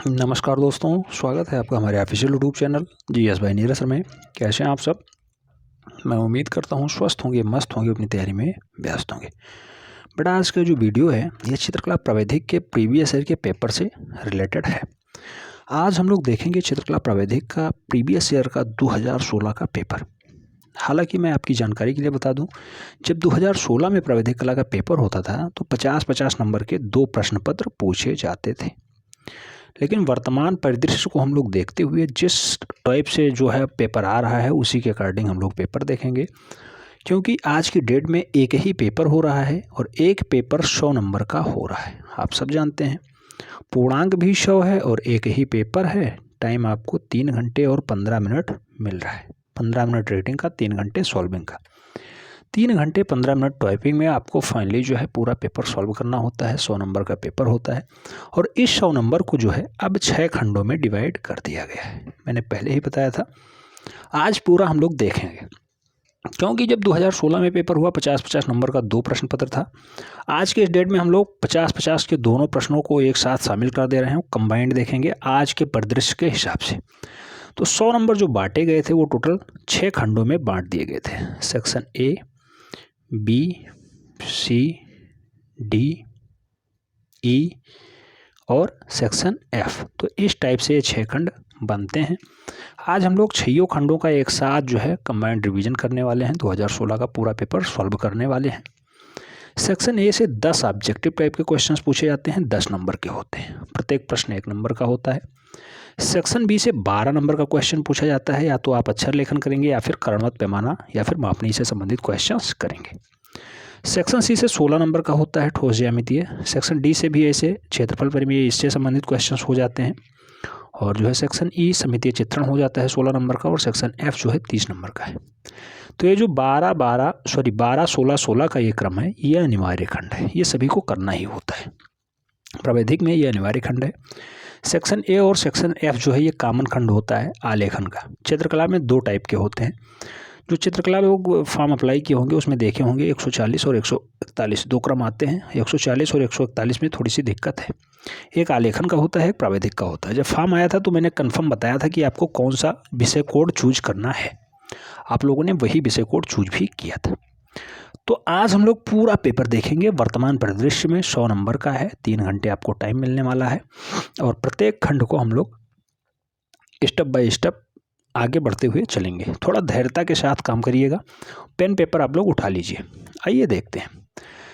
नमस्कार दोस्तों, स्वागत है आपका हमारे official YouTube channel GS by Neeraj में। कैसे हैं आप सब? मैं उम्मीद करता हूँ स्वस्थ होंगे, मस्त होंगे, अपनी तैयारी में व्यस्त होंगे। बट आज का जो वीडियो है ये चित्रकला प्रावैधिक के प्रीवियस ईयर के पेपर से रिलेटेड है। आज हम लोग देखेंगे चित्रकला प्रावैधिक का प्रीवियस ईयर का 2016 का पेपर। हालांकि मैं आपकी जानकारी के लिए बता दूं, जब 2016 में प्रावैधिक कला का पेपर होता था तो 50-50 नंबर के 2 प्रश्न पत्र पूछे जाते थे। लेकिन वर्तमान परिदृश्य को हम लोग देखते हुए जिस टाइप से जो है पेपर आ रहा है उसी के अकॉर्डिंग हम लोग पेपर देखेंगे, क्योंकि आज की डेट में एक ही पेपर हो रहा है और एक पेपर 100 नंबर का हो रहा है। आप सब जानते हैं पूर्णांक भी 100 है और एक ही पेपर है। टाइम आपको 3 घंटे और 15 मिनट मिल रहा है। 15 मिनट रीडिंग का, 3 घंटे सॉल्विंग का। 3 घंटे 15 मिनट टाइपिंग में आपको फाइनली जो है पूरा पेपर सॉल्व करना होता है। 100 नंबर का पेपर होता है और इस 100 नंबर को जो है अब 6 खंडों में डिवाइड कर दिया गया है। मैंने पहले ही बताया था। आज पूरा हम लोग देखेंगे, क्योंकि जब 2016 में पेपर हुआ 50-50 नंबर का 2 प्रश्न पत्र था। आज के इस डेट में हम लोग 50-50 के दोनों प्रश्नों को एक साथ शामिल कर दे रहे हैं, कंबाइंड देखेंगे आज के परिदृश्य के हिसाब से। तो 100 नंबर जो बांटे गए थे वो टोटल 6 खंडों में बांट दिए गए थे। Section A, B, C, D, E और सेक्शन एफ। तो इस टाइप से ये 6 खंड बनते हैं। आज हम लोग 6 खंडों का एक साथ जो है कंबाइंड रिवीजन करने वाले हैं। 2016 का पूरा पेपर सॉल्व करने वाले हैं। सेक्शन ए से 10 ऑब्जेक्टिव टाइप के क्वेश्चंस पूछे जाते हैं, 10 नंबर के होते हैं। प्रत्येक प्रश्न 1 नंबर का होता है। सेक्शन बी से 12 नंबर का क्वेश्चन पूछा जाता है। या तो आप अक्षर लेखन करेंगे या फिर कर्णवत पैमाना या फिर मापनी से संबंधित क्वेश्चंस करेंगे। सेक्शन सी से 16 नंबर का होता है ठोस ज्यामितीय। सेक्शन डी से भी ऐसे क्षेत्रफल परिमेय, इससे संबंधित क्वेश्चंस हो जाते हैं। और जो है सेक्शन ई समितीय चित्रण हो जाता है 16 नंबर का। और सेक्शन एफ जो है 30 नंबर का है। तो ये जो 12, 16, 16 का ये क्रम है, ये अनिवार्य खंड है। ये सभी को करना ही होता है। प्रावैधिक में ये अनिवार्य खंड है। सेक्शन ए और सेक्शन एफ जो है ये कॉमन खंड होता है आलेखन का। चित्रकला में 2 टाइप के होते हैं। जो चित्रकला लोग फॉर्म अप्लाई किए होंगे उसमें देखे होंगे 140 और 141 2 क्रम आते हैं। 140 और 141 में थोड़ी सी दिक्कत है। एक आलेखन का होता है, एक प्रावैधिक का होता है। जब फॉर्म आया था तो मैंने कन्फर्म बताया था कि आपको कौन सा विषय कोड चूज करना है। आप लोगों ने वही विषय कोड चूज भी किया था। तो आज हम लोग पूरा पेपर देखेंगे। वर्तमान परिदृश्य में 100 नंबर का है। 3 घंटे आपको टाइम मिलने वाला है और प्रत्येक खंड को हम लोग स्टेप बाय स्टेप आगे बढ़ते हुए चलेंगे। थोड़ा धैर्यता के साथ काम करिएगा। पेन पेपर आप लोग उठा लीजिए। आइए देखते हैं।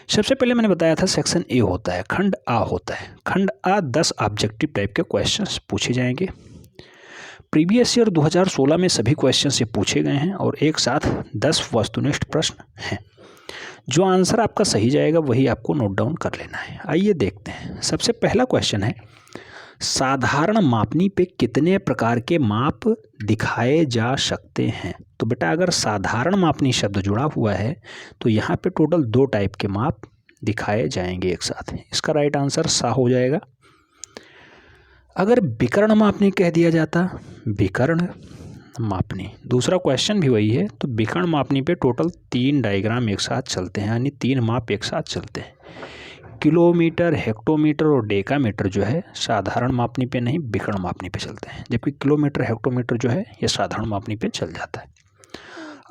सबसे पहले मैंने बताया था सेक्शन ए होता है, खंड आ होता है। खंड आ 10 ऑब्जेक्टिव टाइप के क्वेश्चंस पूछे जाएंगे। प्रीवियस ईयर 2016 में सभी क्वेश्चंस ये पूछे गए हैं और एक साथ 10 वस्तुनिष्ठ प्रश्न हैं। जो आंसर आपका सही जाएगा वही आपको नोट डाउन कर लेना है। आइए देखते हैं। सबसे पहला क्वेश्चन है, साधारण मापनी पे कितने प्रकार के माप दिखाए जा सकते हैं? तो बेटा अगर साधारण मापनी शब्द जुड़ा हुआ है तो यहाँ पे टोटल 2 टाइप के माप दिखाए जाएंगे एक साथ। इसका राइट आंसर सा हो जाएगा। अगर विकर्ण मापनी कह दिया जाता, विकर्ण मापनी, दूसरा क्वेश्चन भी वही है, तो विकर्ण मापनी पे टोटल 3 डायग्राम एक साथ चलते हैं, यानी 3 माप एक साथ चलते हैं। किलोमीटर, हेक्टोमीटर और डेकामीटर जो है साधारण मापनी पे नहीं, विकर्ण मापनी पे चलते हैं। जबकि किलोमीटर, हेक्टोमीटर जो है ये साधारण मापनी पे चल जाता है।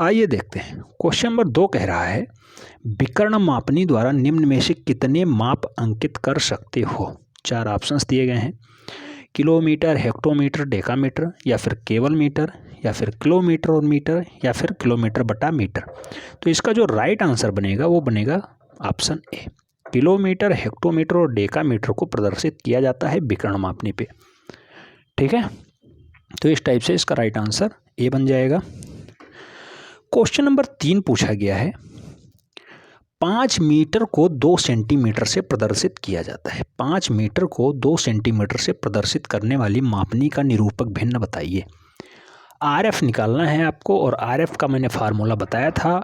आइए देखते हैं। क्वेश्चन नंबर 2 कह रहा है, विकर्ण मापनी द्वारा निम्न में से कितने माप अंकित कर सकते हो? 4 ऑप्शंस दिए गए हैं, किलोमीटर, हेक्टोमीटर, डेकामीटर, या फिर केवल मीटर, या फिर किलोमीटर और मीटर, या फिर किलोमीटर बटा मीटर। तो इसका जो राइट आंसर बनेगा वो बनेगा ऑप्शन ए। किलोमीटर, हेक्टोमीटर और डेकामीटर को प्रदर्शित किया जाता है विकर्ण मापनी पे। ठीक है, तो इस टाइप से इसका राइट आंसर ए बन जाएगा। क्वेश्चन नंबर 3 पूछा गया है, 5 मीटर को 2 सेंटीमीटर से प्रदर्शित किया जाता है। 5 मीटर को 2 सेंटीमीटर से प्रदर्शित करने वाली मापनी का निरूपक भिन्न बताइए। RF निकालना है आपको और RF का मैंने फार्मूला बताया था।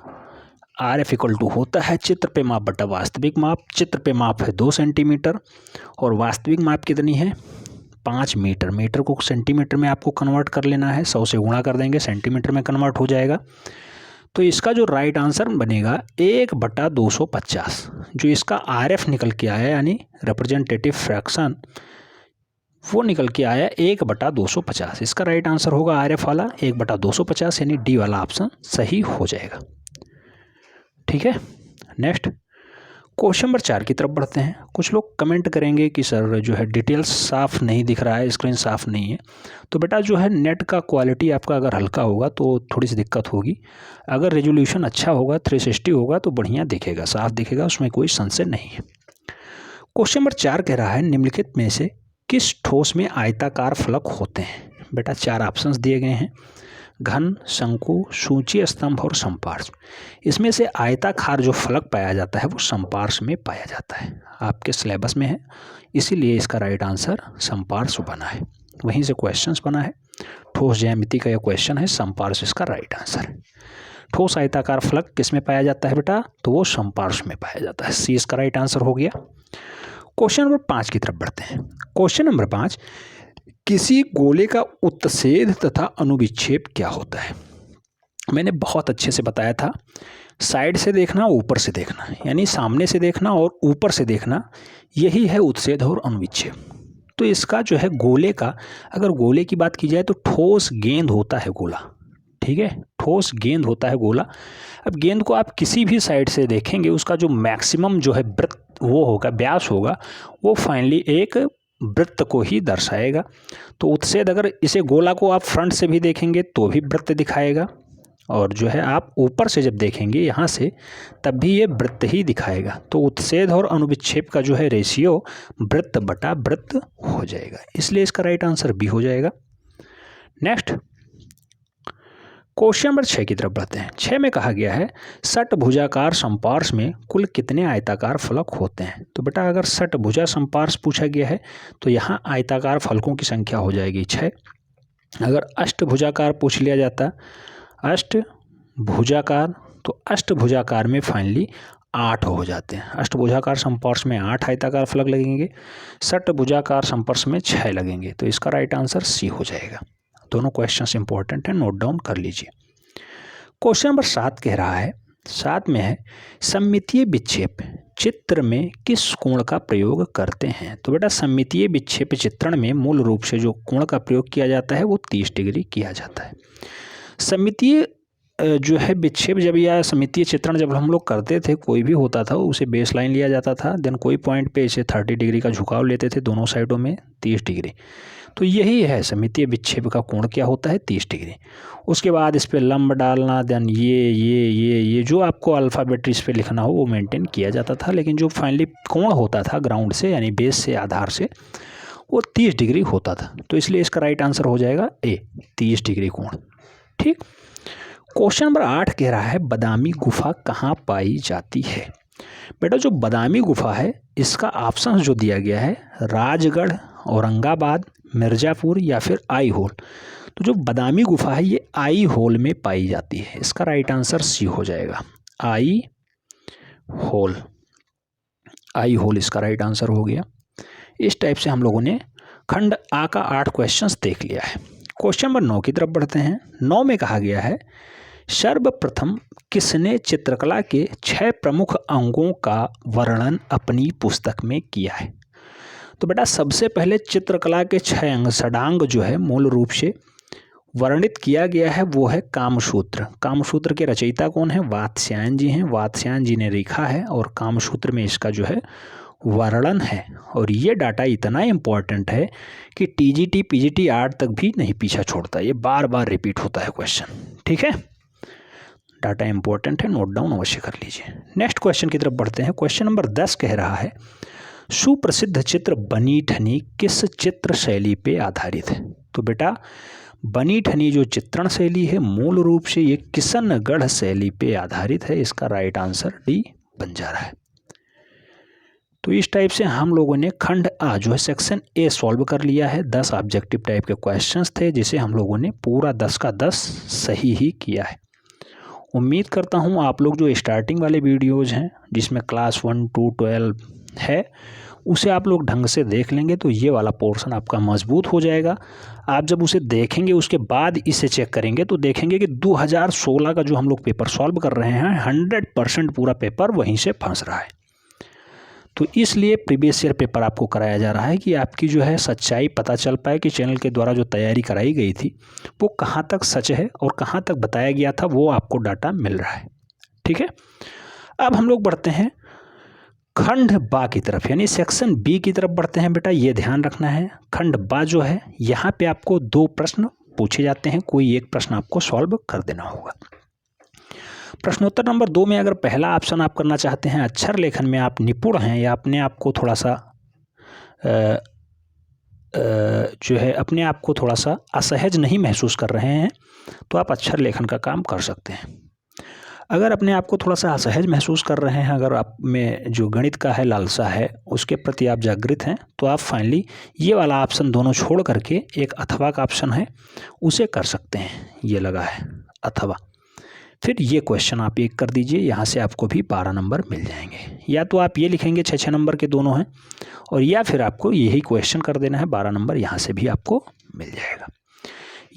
RF इक्वल टू होता है चित्र पे माप बटा वास्तविक माप। चित्र पे माप है 2 सेंटीमीटर और वास्तविक माप कितनी है? 5 मीटर। मीटर को सेंटीमीटर में आपको कन्वर्ट कर लेना है, 100 से गुणा कर देंगे, सेंटीमीटर में कन्वर्ट हो जाएगा। तो इसका जो राइट आंसर बनेगा 1/250। जो इसका RF निकल के आया यानी रिप्रेजेंटेटिव फ्रैक्शन वो निकल के आया 1/250। इसका राइट आंसर होगा RF वाला 1/250, यानी डी वाला ऑप्शन सही हो जाएगा। ठीक है, नेक्स्ट क्वेश्चन नंबर 4 की तरफ बढ़ते हैं। कुछ लोग कमेंट करेंगे कि सर जो है डिटेल्स साफ़ नहीं दिख रहा है, स्क्रीन साफ़ नहीं है। तो बेटा जो है नेट का क्वालिटी आपका अगर हल्का होगा तो थोड़ी सी दिक्कत होगी। अगर रेजोल्यूशन अच्छा होगा, 360 होगा तो बढ़िया दिखेगा, साफ दिखेगा, उसमें कोई संशय नहीं है। क्वेश्चन नंबर 4 कह रहा है निम्नलिखित में से किस ठोस में आयताकार फलक होते हैं। बेटा 4 ऑप्शंस दिए गए हैं, घन, शंकु, सूची स्तंभ और संपार्श्व। इसमें से आयताकार जो फलक पाया जाता है वो संपार्श्व में पाया जाता है, आपके सिलेबस में है, इसीलिए इसका राइट आंसर संपार्श्व बना है। वहीं से क्वेश्चंस बना है, ठोस ज्यामिति का यह क्वेश्चन है, संपार्श्व इसका राइट आंसर है। ठोस आयताकार फलक किस में पाया जाता है बेटा, तो वो संपार्श्व में पाया जाता है, सी इसका राइट आंसर हो गया। क्वेश्चन नंबर 5 की तरफ बढ़ते हैं। क्वेश्चन नंबर 5, किसी गोले का उत्छेद तथा अनुविक्षेप क्या होता है। मैंने बहुत अच्छे से बताया था, साइड से देखना, ऊपर से देखना, यानी सामने से देखना और ऊपर से देखना, यही है उत्छेद और अनुविक्षेप। तो इसका जो है गोले का, अगर गोले की बात की जाए तो ठोस गेंद होता है गोला, ठीक है, ठोस गेंद होता है गोला। अब गेंद को आप किसी भी साइड से देखेंगे, उसका जो मैक्सिमम जो है वृत्त वो होगा, व्यास होगा, वो फाइनली एक वृत्त को ही दर्शाएगा। तो उत्छेद, अगर इसे गोला को आप फ्रंट से भी देखेंगे तो भी वृत्त दिखाएगा, और जो है आप ऊपर से जब देखेंगे यहाँ से, तब भी ये वृत्त ही दिखाएगा। तो उत्छेद और अनुविक्षेप का जो है रेशियो वृत्त बटा वृत्त हो जाएगा, इसलिए इसका राइट आंसर बी हो जाएगा। नेक्स्ट क्वेश्चन नंबर 6 की तरफ बढ़ते हैं। 6 में कहा गया है षटभुजाकार संपार्श्व में कुल कितने आयताकार फलक होते हैं। तो बेटा अगर षटभुजा संपार्श्व पूछा गया है तो यहाँ आयताकार फलकों की संख्या हो जाएगी 6। अगर अष्टभुजाकार पूछ लिया जाता, अष्टभुजाकार, तो अष्टभुजाकार में फाइनली 8 हो जाते हैं। अष्टभुजाकार संपार्श्व में 8 आयताकार फलक लगेंगे, षटभुजाकार संपार्श्व में 6 लगेंगे, तो इसका राइट आंसर सी हो जाएगा। दोनों क्वेश्चंस इंपॉर्टेंट हैं, नोट डाउन कर लीजिए। क्वेश्चन नंबर 7 कह रहा है, 7 में है सममितीय विक्षेप चित्र में किस कोण का प्रयोग करते हैं। तो बेटा सममितीय विक्षेप चित्रण में मूल रूप से जो कोण का प्रयोग किया जाता है वो 30 डिग्री किया जाता है। सममितीय जो है विक्षेप जब या सममितीय चित्रण जब हम लोग करते थे, कोई भी होता था, उसे बेस लाइन लिया जाता था, देन कोई पॉइंट पे इसे 30 डिग्री का झुकाव लेते थे, दोनों साइडों में 30 डिग्री। तो यही है सममितीय विक्षेप का कोण क्या होता है, 30 डिग्री। उसके बाद इस पर लंब डालना, देन ये जो आपको अल्फ़ाबेट इस पर लिखना हो वो मेंटेन किया जाता था, लेकिन जो फाइनली कोण होता था ग्राउंड से यानी बेस से, आधार से, वो 30 डिग्री होता था। तो इसलिए इसका राइट आंसर हो जाएगा ए, 30 डिग्री कोण। ठीक। क्वेश्चन नंबर 8 कह रहा है बादामी गुफा कहाँ पाई जाती है। बेटा जो बादामी गुफा है इसका ऑप्शन जो दिया गया है राजगढ़, औरंगाबाद, मिर्ज़ापुर या फिर आई होल। तो जो बादामी गुफा है ये आई होल में पाई जाती है, इसका राइट आंसर सी हो जाएगा, आई होल। आई होल इसका राइट आंसर हो गया। इस टाइप से हम लोगों ने खंड आ का 8 क्वेश्चंस देख लिया है। क्वेश्चन नंबर 9 की तरफ बढ़ते हैं। 9 में कहा गया है सर्वप्रथम किसने चित्रकला के 6 प्रमुख अंगों का वर्णन अपनी पुस्तक में किया है। तो बेटा सबसे पहले चित्रकला के 6 अंग, षडांग जो है मूल रूप से वर्णित किया गया है वो है कामसूत्र। कामसूत्र के रचयिता कौन है, वात्स्यायन जी हैं, वात्स्यायन जी ने लिखा है और कामसूत्र में इसका जो है वर्णन है। और ये डाटा इतना इम्पॉर्टेंट है कि टीजीटी पीजीटी 8 तक भी नहीं पीछा छोड़ता, ये बार बार रिपीट होता है क्वेश्चन। ठीक है, डाटा इंपॉर्टेंट है, नोट डाउन अवश्य कर लीजिए। नेक्स्ट क्वेश्चन की तरफ बढ़ते हैं। क्वेश्चन नंबर 10 कह रहा है सुप्रसिद्ध चित्र बनी ठनी किस चित्र शैली पे आधारित है। तो बेटा बनी ठनी जो चित्रण शैली है मूल रूप से ये किशनगढ़ शैली पे आधारित है, इसका राइट आंसर डी बन जा रहा है। तो इस टाइप से हम लोगों ने खंड आ जो है सेक्शन ए सॉल्व कर लिया है। 10 ऑब्जेक्टिव टाइप के क्वेश्चंस थे जिसे हम लोगों ने पूरा 10 का 10 सही ही किया है। उम्मीद करता हूँ आप लोग जो स्टार्टिंग वाले वीडियोज़ हैं जिसमें क्लास 1 to 12 है उसे आप लोग ढंग से देख लेंगे तो ये वाला पोर्शन आपका मजबूत हो जाएगा। आप जब उसे देखेंगे उसके बाद इसे चेक करेंगे तो देखेंगे कि 2016 का जो हम लोग पेपर सॉल्व कर रहे हैं 100% पूरा पेपर वहीं से फंस रहा है। तो इसलिए प्रीवियस ईयर पेपर आपको कराया जा रहा है कि आपकी जो है सच्चाई पता चल पाए कि चैनल के द्वारा जो तैयारी कराई गई थी वो कहाँ तक सच है और कहाँ तक बताया गया था, वो आपको डाटा मिल रहा है। ठीक है, अब हम लोग बढ़ते हैं खंड बा की तरफ, यानी सेक्शन बी की तरफ बढ़ते हैं। बेटा ये ध्यान रखना है, खंड बा जो है यहाँ पे आपको 2 प्रश्न पूछे जाते हैं, कोई एक प्रश्न आपको सॉल्व कर देना होगा। प्रश्नोत्तर नंबर 2 में अगर पहला ऑप्शन आप करना चाहते हैं, अक्षर लेखन में आप निपुण हैं या अपने आप को थोड़ा सा जो है अपने आप को थोड़ा सा असहज नहीं महसूस कर रहे हैं, तो आप अक्षर लेखन का काम कर सकते हैं। अगर अपने आप को थोड़ा सा असहज महसूस कर रहे हैं, अगर आप में जो गणित का है लालसा है उसके प्रति आप जागृत हैं, तो आप फाइनली ये वाला ऑप्शन दोनों छोड़ करके एक अथवा का ऑप्शन है उसे कर सकते हैं। ये लगा है अथवा, फिर ये क्वेश्चन आप एक कर दीजिए, यहाँ से आपको भी 12 नंबर मिल जाएंगे। या तो आप ये लिखेंगे 6-6 नंबर के दोनों हैं, और या फिर आपको यही क्वेश्चन कर देना है, 12 नंबर यहाँ से भी आपको मिल जाएगा।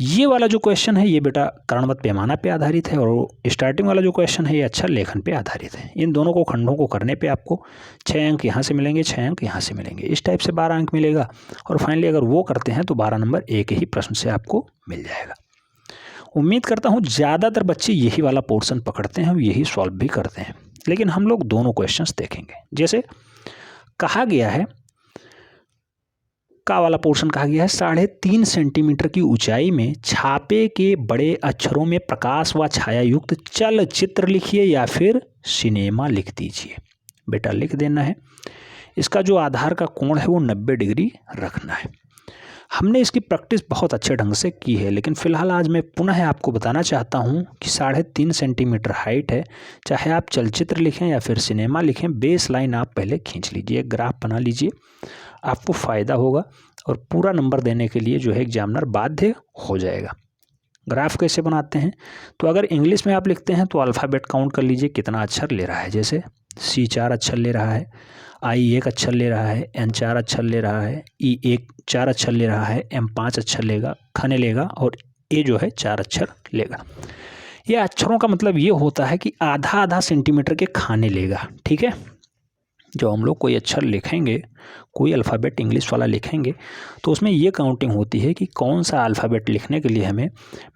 ये वाला जो क्वेश्चन है ये बेटा कर्णवत पैमाना पे आधारित है, और स्टार्टिंग वाला जो क्वेश्चन है ये अक्षर लेखन पे आधारित है। इन दोनों को खंडों को करने पे आपको 6 अंक यहाँ से मिलेंगे, 6 अंक यहाँ से मिलेंगे, इस टाइप से 12 अंक मिलेगा। और फाइनली अगर वो करते हैं तो 12 नंबर एक ही प्रश्न से आपको मिल जाएगा। उम्मीद करता हूँ ज़्यादातर बच्चे यही वाला पोर्शन पकड़ते हैं और यही सॉल्व भी करते हैं, लेकिन हम लोग दोनों क्वेश्चंस देखेंगे। जैसे कहा गया है, का वाला पोर्शन कहा गया है 3.5 सेंटीमीटर की ऊंचाई में छापे के बड़े अक्षरों में प्रकाश व छाया युक्त चलचित्र लिखिए या फिर सिनेमा लिख दीजिए। बेटा लिख देना है। इसका जो आधार का कोण है वो 90 डिग्री रखना है। हमने इसकी प्रैक्टिस बहुत अच्छे ढंग से की है, लेकिन फ़िलहाल आज मैं पुनः आपको बताना चाहता हूँ कि 3.5 सेंटीमीटर हाइट है, चाहे आप चलचित्र लिखें या फिर सिनेमा लिखें, बेस लाइन आप पहले खींच लीजिए, ग्राफ बना लीजिए, आपको फ़ायदा होगा और पूरा नंबर देने के लिए जो है एग्जामिनर बाध्य हो जाएगा। ग्राफ कैसे बनाते हैं, तो अगर इंग्लिश में आप लिखते हैं तो अल्फ़ाबेट काउंट कर लीजिए कितना अक्षर ले रहा है। जैसे C 4 अक्षर ले रहा है, I 1 अक्षर ले रहा है, N 4 अक्षर ले रहा है, E 4 अक्षर ले रहा है, M 5 अक्षर लेगा, खने लेगा, और A जो है 4 अक्षर लेगा। ये अक्षरों का मतलब ये होता है कि आधा आधा सेंटीमीटर के खाने लेगा। ठीक है, जो हम लोग कोई अक्षर लिखेंगे, कोई अल्फ़ाबेट इंग्लिश वाला लिखेंगे, तो उसमें ये काउंटिंग होती है कि कौन सा अल्फ़ाबेट लिखने के लिए हमें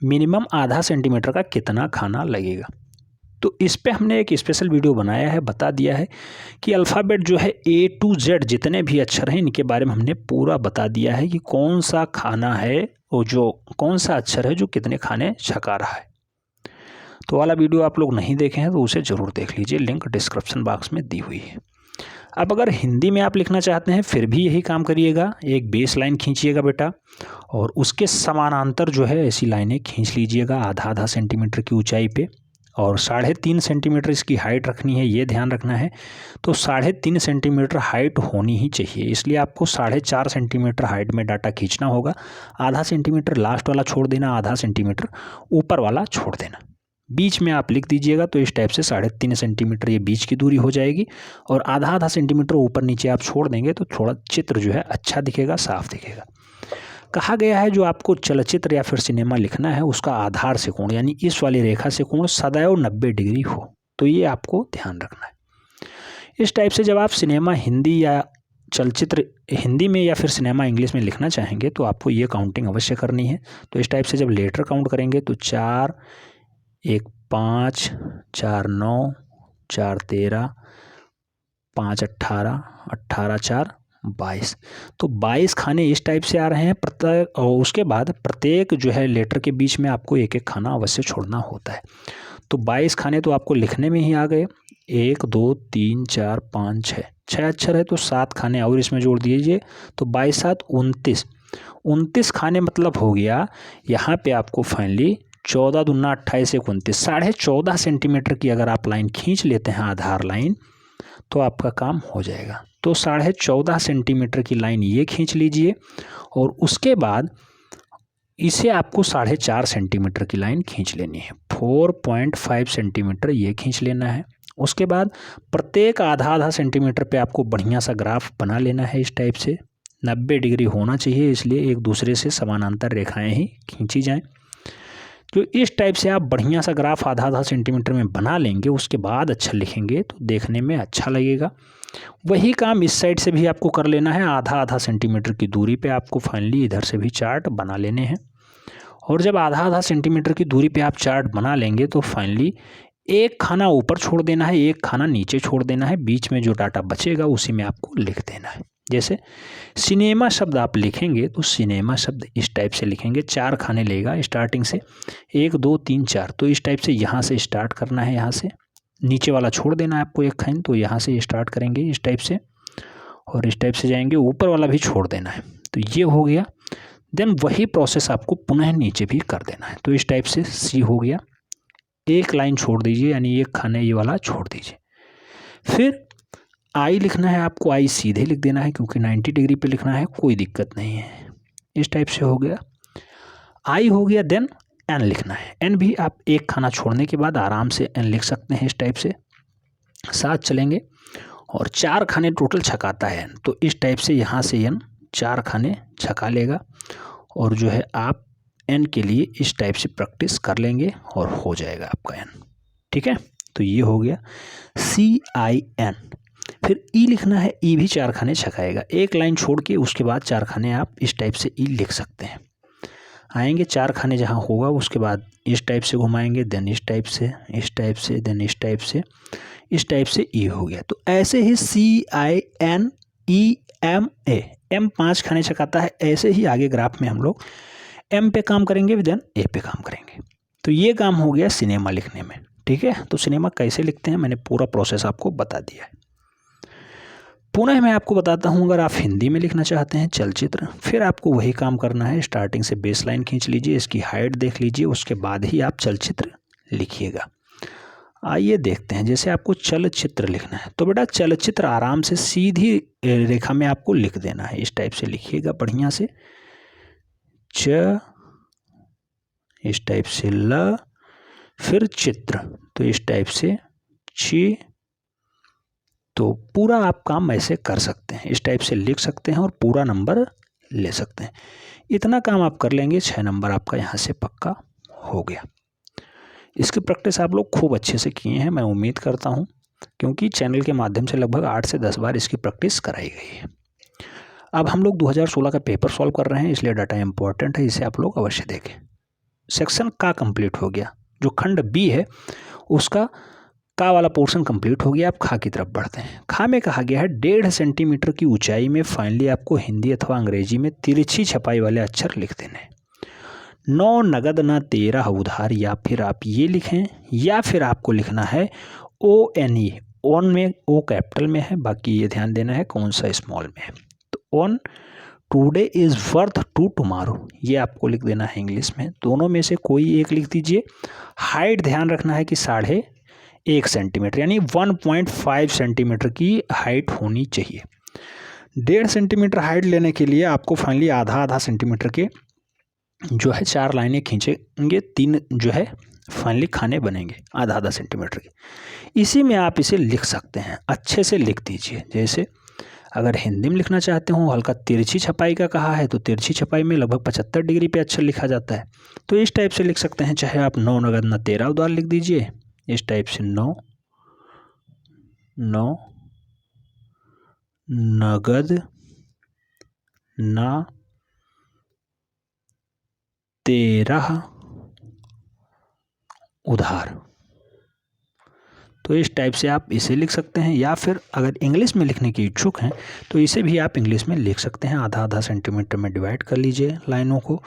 मिनिमम आधा सेंटीमीटर का कितना खाना लगेगा। तो इस पे हमने एक स्पेशल वीडियो बनाया है, बता दिया है कि अल्फ़ाबेट जो है A to Z जितने भी अक्षर हैं इनके बारे में हमने पूरा बता दिया है कि कौन सा खाना है और जो कौन सा अक्षर है जो कितने खाने छका रहा है। तो वाला वीडियो आप लोग नहीं देखे हैं तो उसे ज़रूर देख लीजिए, लिंक डिस्क्रिप्शन बॉक्स में दी हुई है। अब अगर हिंदी में आप लिखना चाहते हैं फिर भी यही काम करिएगा, एक बेस लाइन खींचिएगा बेटा, और उसके समानांतर जो है ऐसी लाइनें खींच लीजिएगा आधा आधा सेंटीमीटर की ऊंचाई पे, और 3.5 सेंटीमीटर इसकी हाइट रखनी है, ये ध्यान रखना है। तो 3.5 सेंटीमीटर हाइट होनी ही चाहिए, इसलिए आपको 4.5 सेंटीमीटर हाइट में डाटा खींचना होगा। आधा सेंटीमीटर लास्ट वाला छोड़ देना, आधा सेंटीमीटर ऊपर वाला छोड़ देना, बीच में आप लिख दीजिएगा। तो इस टाइप से 3.5 सेंटीमीटर ये बीच की दूरी हो जाएगी, और आधा आधा सेंटीमीटर ऊपर नीचे आप छोड़ देंगे तो थोड़ा चित्र जो है अच्छा दिखेगा, साफ दिखेगा। कहा गया है जो आपको चलचित्र या फिर सिनेमा लिखना है उसका आधार से कोण, यानी इस वाली रेखा से कोण सदैव 90 डिग्री हो, तो ये आपको ध्यान रखना है। इस टाइप से जब आप सिनेमा हिंदी या चलचित्र हिंदी में या फिर सिनेमा इंग्लिश में लिखना चाहेंगे तो आपको ये काउंटिंग अवश्य करनी है। तो इस टाइप से जब लेटर काउंट करेंगे तो 4 1 5 4 9 4 13 5 18 18 4 22, तो 22 खाने इस टाइप से आ रहे हैं प्रत्येक, और उसके बाद प्रत्येक जो है लेटर के बीच में आपको एक एक खाना अवश्य छोड़ना होता है। तो 22 खाने तो आपको लिखने में ही आ गए, 1 2 3 4 5 6 अक्षर है तो 7 खाने और इसमें जोड़ दीजिए, तो 22 7 29, 29 खाने मतलब हो गया यहाँ पे आपको फाइनली 14 दूना 28 1 29, 14.5 सेंटीमीटर की अगर आप लाइन खींच लेते हैं आधार लाइन तो आपका काम हो जाएगा। तो 14.5 सेंटीमीटर की लाइन ये खींच लीजिए, और उसके बाद इसे आपको 4.5 सेंटीमीटर की लाइन खींच लेनी है, 4.5 सेंटीमीटर ये खींच लेना है। उसके बाद प्रत्येक आधा आधा सेंटीमीटर पे आपको बढ़िया सा ग्राफ बना लेना है, इस टाइप से 90 डिग्री होना चाहिए, इसलिए एक दूसरे से समानांतर रेखाएं ही खींची जाएं। तो इस टाइप से आप बढ़िया सा ग्राफ आधा आधा सेंटीमीटर में बना लेंगे, उसके बाद अच्छा लिखेंगे तो देखने में अच्छा लगेगा। वही काम इस साइड से भी आपको कर लेना है। आधा आधा सेंटीमीटर की दूरी पे आपको फाइनली इधर से भी चार्ट बना लेने हैं। और जब आधा आधा सेंटीमीटर की दूरी पे आप चार्ट बना लेंगे तो फाइनली एक खाना ऊपर छोड़ देना है, एक खाना नीचे छोड़ देना है। बीच में जो डाटा बचेगा उसी में आपको लिख देना है। जैसे सिनेमा शब्द आप लिखेंगे तो सिनेमा शब्द इस टाइप से लिखेंगे। 4 खाने लेगा स्टार्टिंग से, 1 2 3 4। तो इस टाइप से यहाँ से स्टार्ट करना है, यहाँ से नीचे वाला छोड़ देना है आपको एक खान। तो यहाँ से स्टार्ट करेंगे इस टाइप से, और इस टाइप से जाएंगे, ऊपर वाला भी छोड़ देना है। तो ये हो गया। देन वही प्रोसेस आपको पुनः नीचे भी कर देना है। तो इस टाइप से सी हो गया। एक लाइन छोड़ दीजिए, यानी एक खाने ये वाला छोड़ दीजिए। फिर आई लिखना है आपको। आई सीधे लिख देना है क्योंकि 90 डिग्री पे लिखना है, कोई दिक्कत नहीं है। इस टाइप से हो गया, आई हो गया। देन एन लिखना है। एन भी आप एक खाना छोड़ने के बाद आराम से एन लिख सकते हैं इस टाइप से। साथ चलेंगे और 4 खाने टोटल छकाता है एन। तो इस टाइप से यहाँ से एन 4 खाने छका लेगा। और जो है आप एन के लिए इस टाइप से प्रैक्टिस कर लेंगे और हो जाएगा आपका एन। ठीक है, तो ये हो गया CIN। फिर ई लिखना है। ई भी 4 खाने छकाएगा। एक लाइन छोड़ के उसके बाद 4 खाने आप इस टाइप से ई लिख सकते हैं। आएंगे 4 खाने जहाँ होगा उसके बाद इस टाइप से घुमाएंगे, देन इस टाइप से, इस टाइप से, देन इस टाइप से, इस टाइप से ई हो गया। तो ऐसे ही CINEMA, एम 5 खाने छकाता है। ऐसे ही आगे ग्राफ में हम लोग एम पे काम करेंगे, देन ए पे काम करेंगे। तो ये काम हो गया सिनेमा लिखने में। ठीक है, तो सिनेमा कैसे लिखते हैं मैंने पूरा प्रोसेस आपको बता दिया है। पुनः मैं आपको बताता हूँ, अगर आप हिंदी में लिखना चाहते हैं चलचित्र, फिर आपको वही काम करना है। स्टार्टिंग से बेस लाइन खींच लीजिए, इसकी हाइट देख लीजिए, उसके बाद ही आप चलचित्र लिखिएगा। आइए देखते हैं। जैसे आपको चलचित्र लिखना है तो बेटा चलचित्र आराम से सीधी रेखा में आपको लिख देना है। इस टाइप से लिखिएगा बढ़िया से। च, इस टाइप से ल, फिर चित्र, तो इस टाइप से ची। तो पूरा आप काम ऐसे कर सकते हैं, इस टाइप से लिख सकते हैं और पूरा नंबर ले सकते हैं। इतना काम आप कर लेंगे, 6 नंबर आपका यहाँ से पक्का हो गया। इसकी प्रैक्टिस आप लोग खूब अच्छे से किए हैं, मैं उम्मीद करता हूँ, क्योंकि चैनल के माध्यम से लगभग 8 से 10 बार इसकी प्रैक्टिस कराई गई है। अब हम लोग 2016 का पेपर सॉल्व कर रहे हैं, इसलिए डाटा इंपॉर्टेंट है, इसे आप लोग अवश्य देखें। सेक्शन का कंप्लीट हो गया। जो खंड बी है उसका का वाला पोर्शन कंप्लीट हो गया। आप खा की तरफ बढ़ते हैं। खा में कहा गया है 1.5 सेंटीमीटर की ऊंचाई में फाइनली आपको हिंदी अथवा अंग्रेजी में तिरछी छपाई वाले अक्षर लिख देने हैं। 9 नगद न 13 उधार, या फिर आप ये लिखें, या फिर आपको लिखना है ONE। ऑन में ओ कैपिटल में है, बाकी ये ध्यान देना है कौन सा स्मॉल में है। तो one today is worth two tomorrow, ये आपको लिख देना है इंग्लिश में। दोनों में से कोई एक लिख दीजिए। हाइट ध्यान रखना है कि 1.5 सेंटीमीटर, यानी 1.5 सेंटीमीटर की हाइट होनी चाहिए। 1.5 सेंटीमीटर हाइट लेने के लिए आपको फाइनली आधा आधा सेंटीमीटर के जो है 4 लाइनें खींचेंगे, 3 जो है फाइनली खाने बनेंगे आधा आधा सेंटीमीटर के। इसी में आप इसे लिख सकते हैं, अच्छे से लिख दीजिए। जैसे अगर हिंदी में लिखना चाहते हो, हल्का तिरछी छपाई का कहा है तो तिरछी छपाई में लगभग 75 डिग्री पे अक्षर लिखा जाता है, तो इस टाइप से लिख सकते हैं। चाहे आप 9 नगद न 13 उधार लिख दीजिए, इस टाइप से 9 नगद न 13 उधार, तो इस टाइप से आप इसे लिख सकते हैं। या फिर अगर इंग्लिश में लिखने के इच्छुक हैं तो इसे भी आप इंग्लिश में लिख सकते हैं। आधा आधा सेंटीमीटर में डिवाइड कर लीजिए लाइनों को,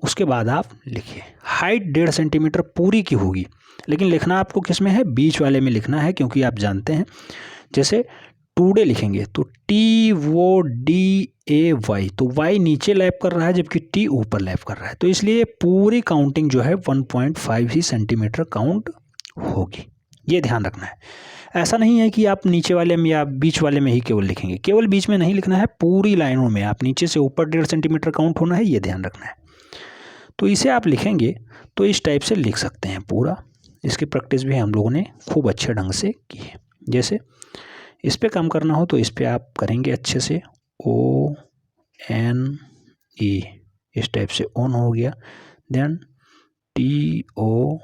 उसके बाद आप लिखिए। हाइट 1.5 सेंटीमीटर पूरी की होगी, लेकिन लिखना आपको किस में है, बीच वाले में लिखना है, क्योंकि आप जानते हैं जैसे टुडे लिखेंगे तो TODAY, तो वाई नीचे लैप कर रहा है जबकि टी ऊपर लैप कर रहा है, तो इसलिए पूरी काउंटिंग जो है 1.5 ही सेंटीमीटर काउंट होगी। ये ध्यान रखना है। ऐसा नहीं है कि आप नीचे वाले में या बीच वाले में ही केवल लिखेंगे, केवल बीच में नहीं लिखना है, पूरी लाइनों में आप नीचे से ऊपर 1.5 सेंटीमीटर काउंट होना है, ये ध्यान रखना है। तो इसे आप लिखेंगे तो इस टाइप से लिख सकते हैं पूरा। इसकी प्रैक्टिस भी हम लोगों ने खूब अच्छे ढंग से की है। जैसे इस पर काम करना हो तो इस पर आप करेंगे अच्छे से ONE, इस टाइप से ऑन हो गया। देन TODAY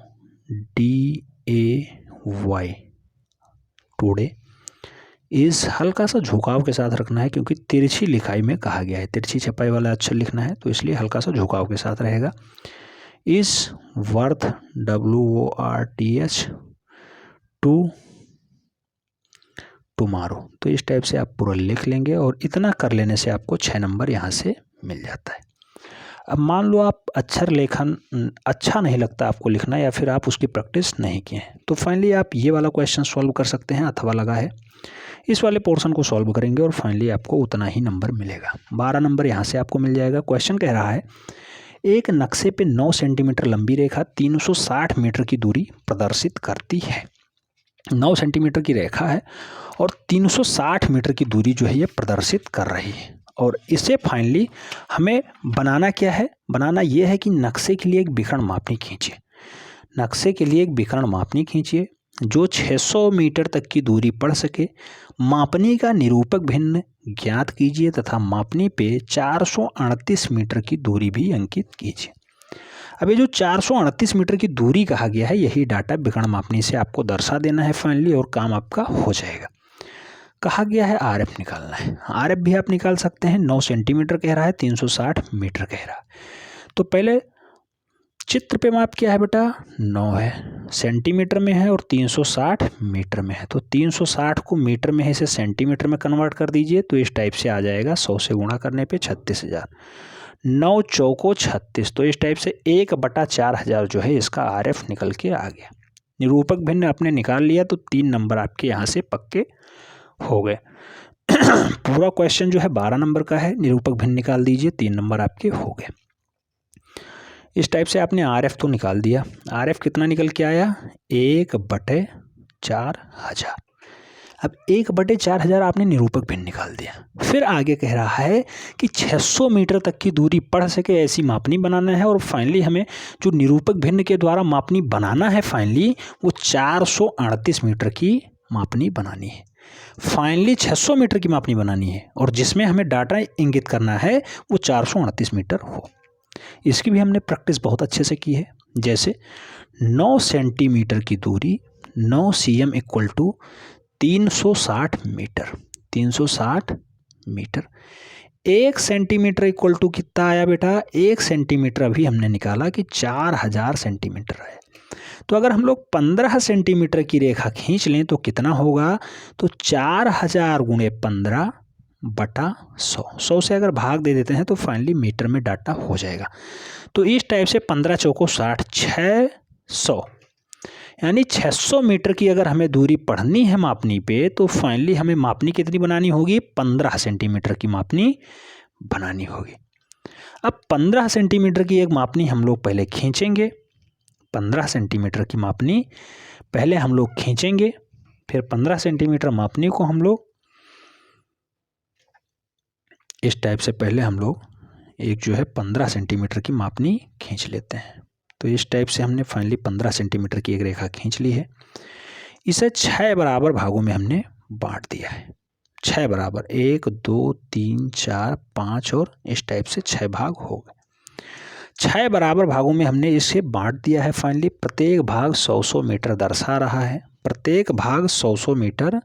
टुडे, इस हल्का सा झुकाव के साथ रखना है, क्योंकि तिरछी लिखाई में कहा गया है, तिरछी छपाई वाला अक्षर लिखना है, तो इसलिए हल्का सा झुकाव के साथ रहेगा। Is worth WORTH two tomorrow. तो इस टाइप से आप पूरा लिख लेंगे और इतना कर लेने से आपको 6 नंबर यहाँ से मिल जाता है। अब मान लो आप अक्षर लेखन अच्छा नहीं लगता आपको लिखना, या फिर आप उसकी प्रैक्टिस नहीं किए हैं, तो फाइनली आप ये वाला क्वेश्चन सॉल्व कर सकते हैं, अथवा लगा है, इस वाले पोर्शन को सॉल्व करेंगे और फाइनली आपको उतना ही नंबर मिलेगा। 12 नंबर यहाँ से आपको मिल जाएगा। क्वेश्चन कह रहा है एक नक्शे पे 9 सेंटीमीटर लंबी रेखा 360 मीटर की दूरी प्रदर्शित करती है। 9 सेंटीमीटर की रेखा है और 360 मीटर की दूरी जो है ये प्रदर्शित कर रही है, और इसे फाइनली हमें बनाना क्या है, बनाना ये है कि नक्शे के लिए एक विकर्ण मापनी खींचिए। नक्शे के लिए एक विकर्ण मापनी खींचिए जो 600 मीटर तक की दूरी पड़ सके। मापनी का निरूपक भिन्न ज्ञात कीजिए तथा मापनी पे 438 मीटर की दूरी भी अंकित कीजिए। अब ये जो 438 मीटर की दूरी कहा गया है, यही डाटा विकर्ण मापनी से आपको दर्शा देना है फाइनली, और काम आपका हो जाएगा। कहा गया है RF निकालना है। RF भी आप निकाल सकते हैं। 9 सेंटीमीटर कह रहा है, 360 मीटर कह रहा है। तो पहले चित्र पे माप क्या है बेटा, 9 है, सेंटीमीटर में है और 360 मीटर में है। तो 360 को मीटर में है, इसे सेंटीमीटर में कन्वर्ट कर दीजिए, तो इस टाइप से आ जाएगा। 100 से गुणा करने पे 36,000, 9 चौको 36। तो इस टाइप से 1/4000 जो है इसका RF निकल के आ गया। निरूपक भिन्न आपने निकाल लिया, तो 3 नंबर आपके यहाँ से पक्के हो गए। पूरा क्वेश्चन जो है 12 नंबर का है, निरूपक भिन्न निकाल दीजिए, 3 नंबर आपके हो गए। इस टाइप से आपने RF तो निकाल दिया। RF कितना निकल के आया, 1/4000। अब 1/4000 आपने निरूपक भिन्न निकाल दिया। फिर आगे कह रहा है कि 600 मीटर तक की दूरी पड़ सके ऐसी मापनी बनाना है, और फाइनली हमें जो निरूपक भिन्न के द्वारा मापनी बनाना है फाइनली वो 438 मीटर की मापनी बनानी है। फाइनली 600 मीटर की मापनी बनानी है, और जिसमें हमें डाटा इंगित करना है वो 438 मीटर हो। इसकी भी हमने प्रैक्टिस बहुत अच्छे से की है। जैसे 9 सेंटीमीटर की दूरी, 9 cm equal to 360 metre, 360 metre. 1 centimetre equal to कितना आया बेटा, 1 सेंटीमीटर अभी हमने निकाला कि 4000 सेंटीमीटर है। तो अगर हम लोग 15 सेंटीमीटर की रेखा खींच लें तो कितना होगा, तो 4000 गुणे 15/100। 100 से अगर भाग दे देते हैं तो फाइनली मीटर में डाटा हो जाएगा। तो इस टाइप से 15 चौको 60, 600, यानी 600 मीटर की अगर हमें दूरी पढ़नी है मापनी पे, तो फाइनली हमें मापनी कितनी बनानी होगी, 15 सेंटीमीटर की मापनी बनानी होगी। अब 15 सेंटीमीटर की एक मापनी हम लोग पहले खींचेंगे। 15 सेंटीमीटर की मापनी पहले हम लोग खींचेंगे, फिर 15 सेंटीमीटर मापनी को हम लोग इस टाइप से पहले हम लोग एक जो है 15 सेंटीमीटर की मापनी खींच लेते हैं। तो इस टाइप से हमने फाइनली 15 सेंटीमीटर की एक रेखा खींच ली है। इसे 6 बराबर भागों में हमने बांट दिया है। 6 बराबर, 1 2 3 4 5 और इस टाइप से 6 भाग हो गए। 6 बराबर भागों में हमने इसे बांट दिया है। फाइनली प्रत्येक भाग 100 मीटर दर्शा रहा है। प्रत्येक भाग 100 मीटर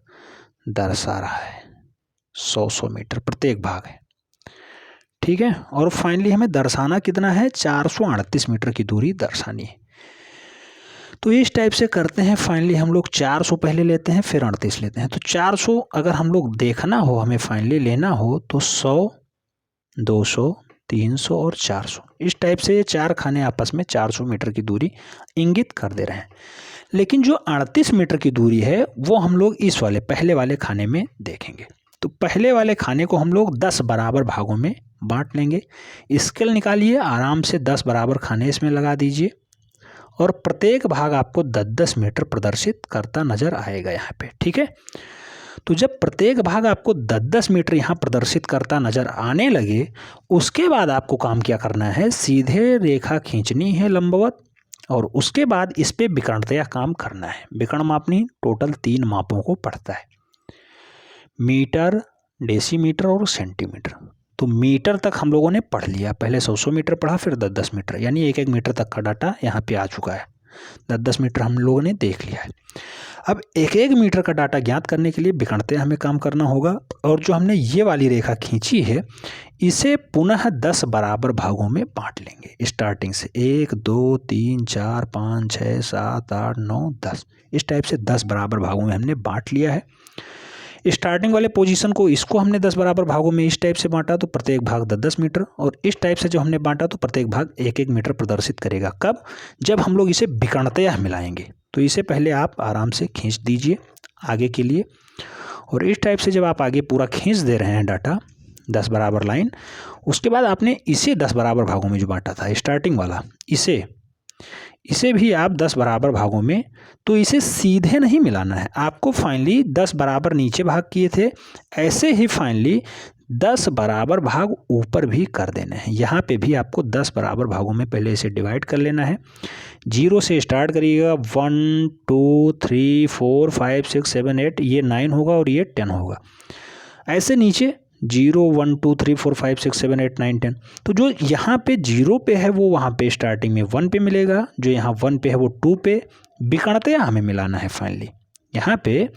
दर्शा रहा है। 100 मीटर प्रत्येक भाग है, ठीक है। और फाइनली हमें दर्शाना कितना है, 438 मीटर की दूरी दर्शानी है। तो इस टाइप से करते हैं। फाइनली हम लोग 400 पहले लेते हैं, फिर 38 लेते हैं। तो 400 अगर हम लोग देखना हो, हमें फाइनली लेना हो, तो 100, 200, 300 और 400, इस टाइप से ये 4 खाने आपस में 400 मीटर की दूरी इंगित कर दे रहे हैं। लेकिन जो 38 मीटर की दूरी है वो हम लोग इस वाले पहले वाले खाने में देखेंगे। तो पहले वाले खाने को हम लोग 10 बराबर भागों में बांट लेंगे। स्केल निकालिए, आराम से 10 बराबर खाने इसमें लगा दीजिए, और प्रत्येक भाग आपको 10-10 मीटर प्रदर्शित करता नजर आएगा यहाँ पे, ठीक है। तो जब प्रत्येक भाग आपको 10-10 मीटर यहाँ प्रदर्शित करता नजर आने लगे, उसके बाद आपको काम क्या करना है, सीधे रेखा खींचनी है लंबवत, और उसके बाद इस पे विकर्णतया काम करना है। विकर्ण मापनी टोटल 3 मापों को पढ़ता है, मीटर, डेसीमीटर और सेंटीमीटर। तो मीटर तक हम लोगों ने पढ़ लिया। पहले 100 मीटर पढ़ा, फिर 10-10 मीटर, यानी 1-1 मीटर तक का डाटा यहाँ पे आ चुका है। 10-10 मीटर हम लोगों ने देख लिया है। अब 1-1 मीटर का डाटा ज्ञात करने के लिए विकर्णतया हमें काम करना होगा, और जो हमने ये वाली रेखा खींची है इसे पुनः 10 बराबर भागों में बांट लेंगे। स्टार्टिंग से 1 2 3 4 5 6 7 8 9 10 इस टाइप से 10 बराबर भागों में हमने बांट लिया है। स्टार्टिंग वाले पोजीशन को इसको हमने 10 बराबर भागों में इस टाइप से बांटा तो प्रत्येक भाग 10-10 मीटर, और इस टाइप से जो हमने बांटा तो प्रत्येक भाग 1-1 मीटर प्रदर्शित करेगा। कब? जब हम लोग इसे विकर्णतया मिलाएंगे। तो इसे पहले आप आराम से खींच दीजिए आगे के लिए, और इस टाइप से जब आप आगे पूरा खींच दे रहे हैं डाटा 10 बराबर लाइन, उसके बाद आपने इसे 10 बराबर भागों में जो बांटा था स्टार्टिंग वाला, इसे भी आप 10 बराबर भागों में, तो इसे सीधे नहीं मिलाना है आपको। फाइनली 10 बराबर नीचे भाग किए थे, ऐसे ही फाइनली 10 बराबर भाग ऊपर भी कर देने हैं। यहाँ पे भी आपको 10 बराबर भागों में पहले इसे डिवाइड कर लेना है। 0 से स्टार्ट करिएगा, 1 2 3 4 5 6 7 8, ये 9 होगा और ये 10 होगा। ऐसे नीचे 0 1 2 3 4 5 6 7 8 9 10। तो जो यहाँ पे 0 पे है वो वहाँ पे स्टार्टिंग में 1 पे मिलेगा, जो यहाँ 1 पे है वो 2 पे। विकर्णतया हमें मिलाना है फाइनली। यहाँ पे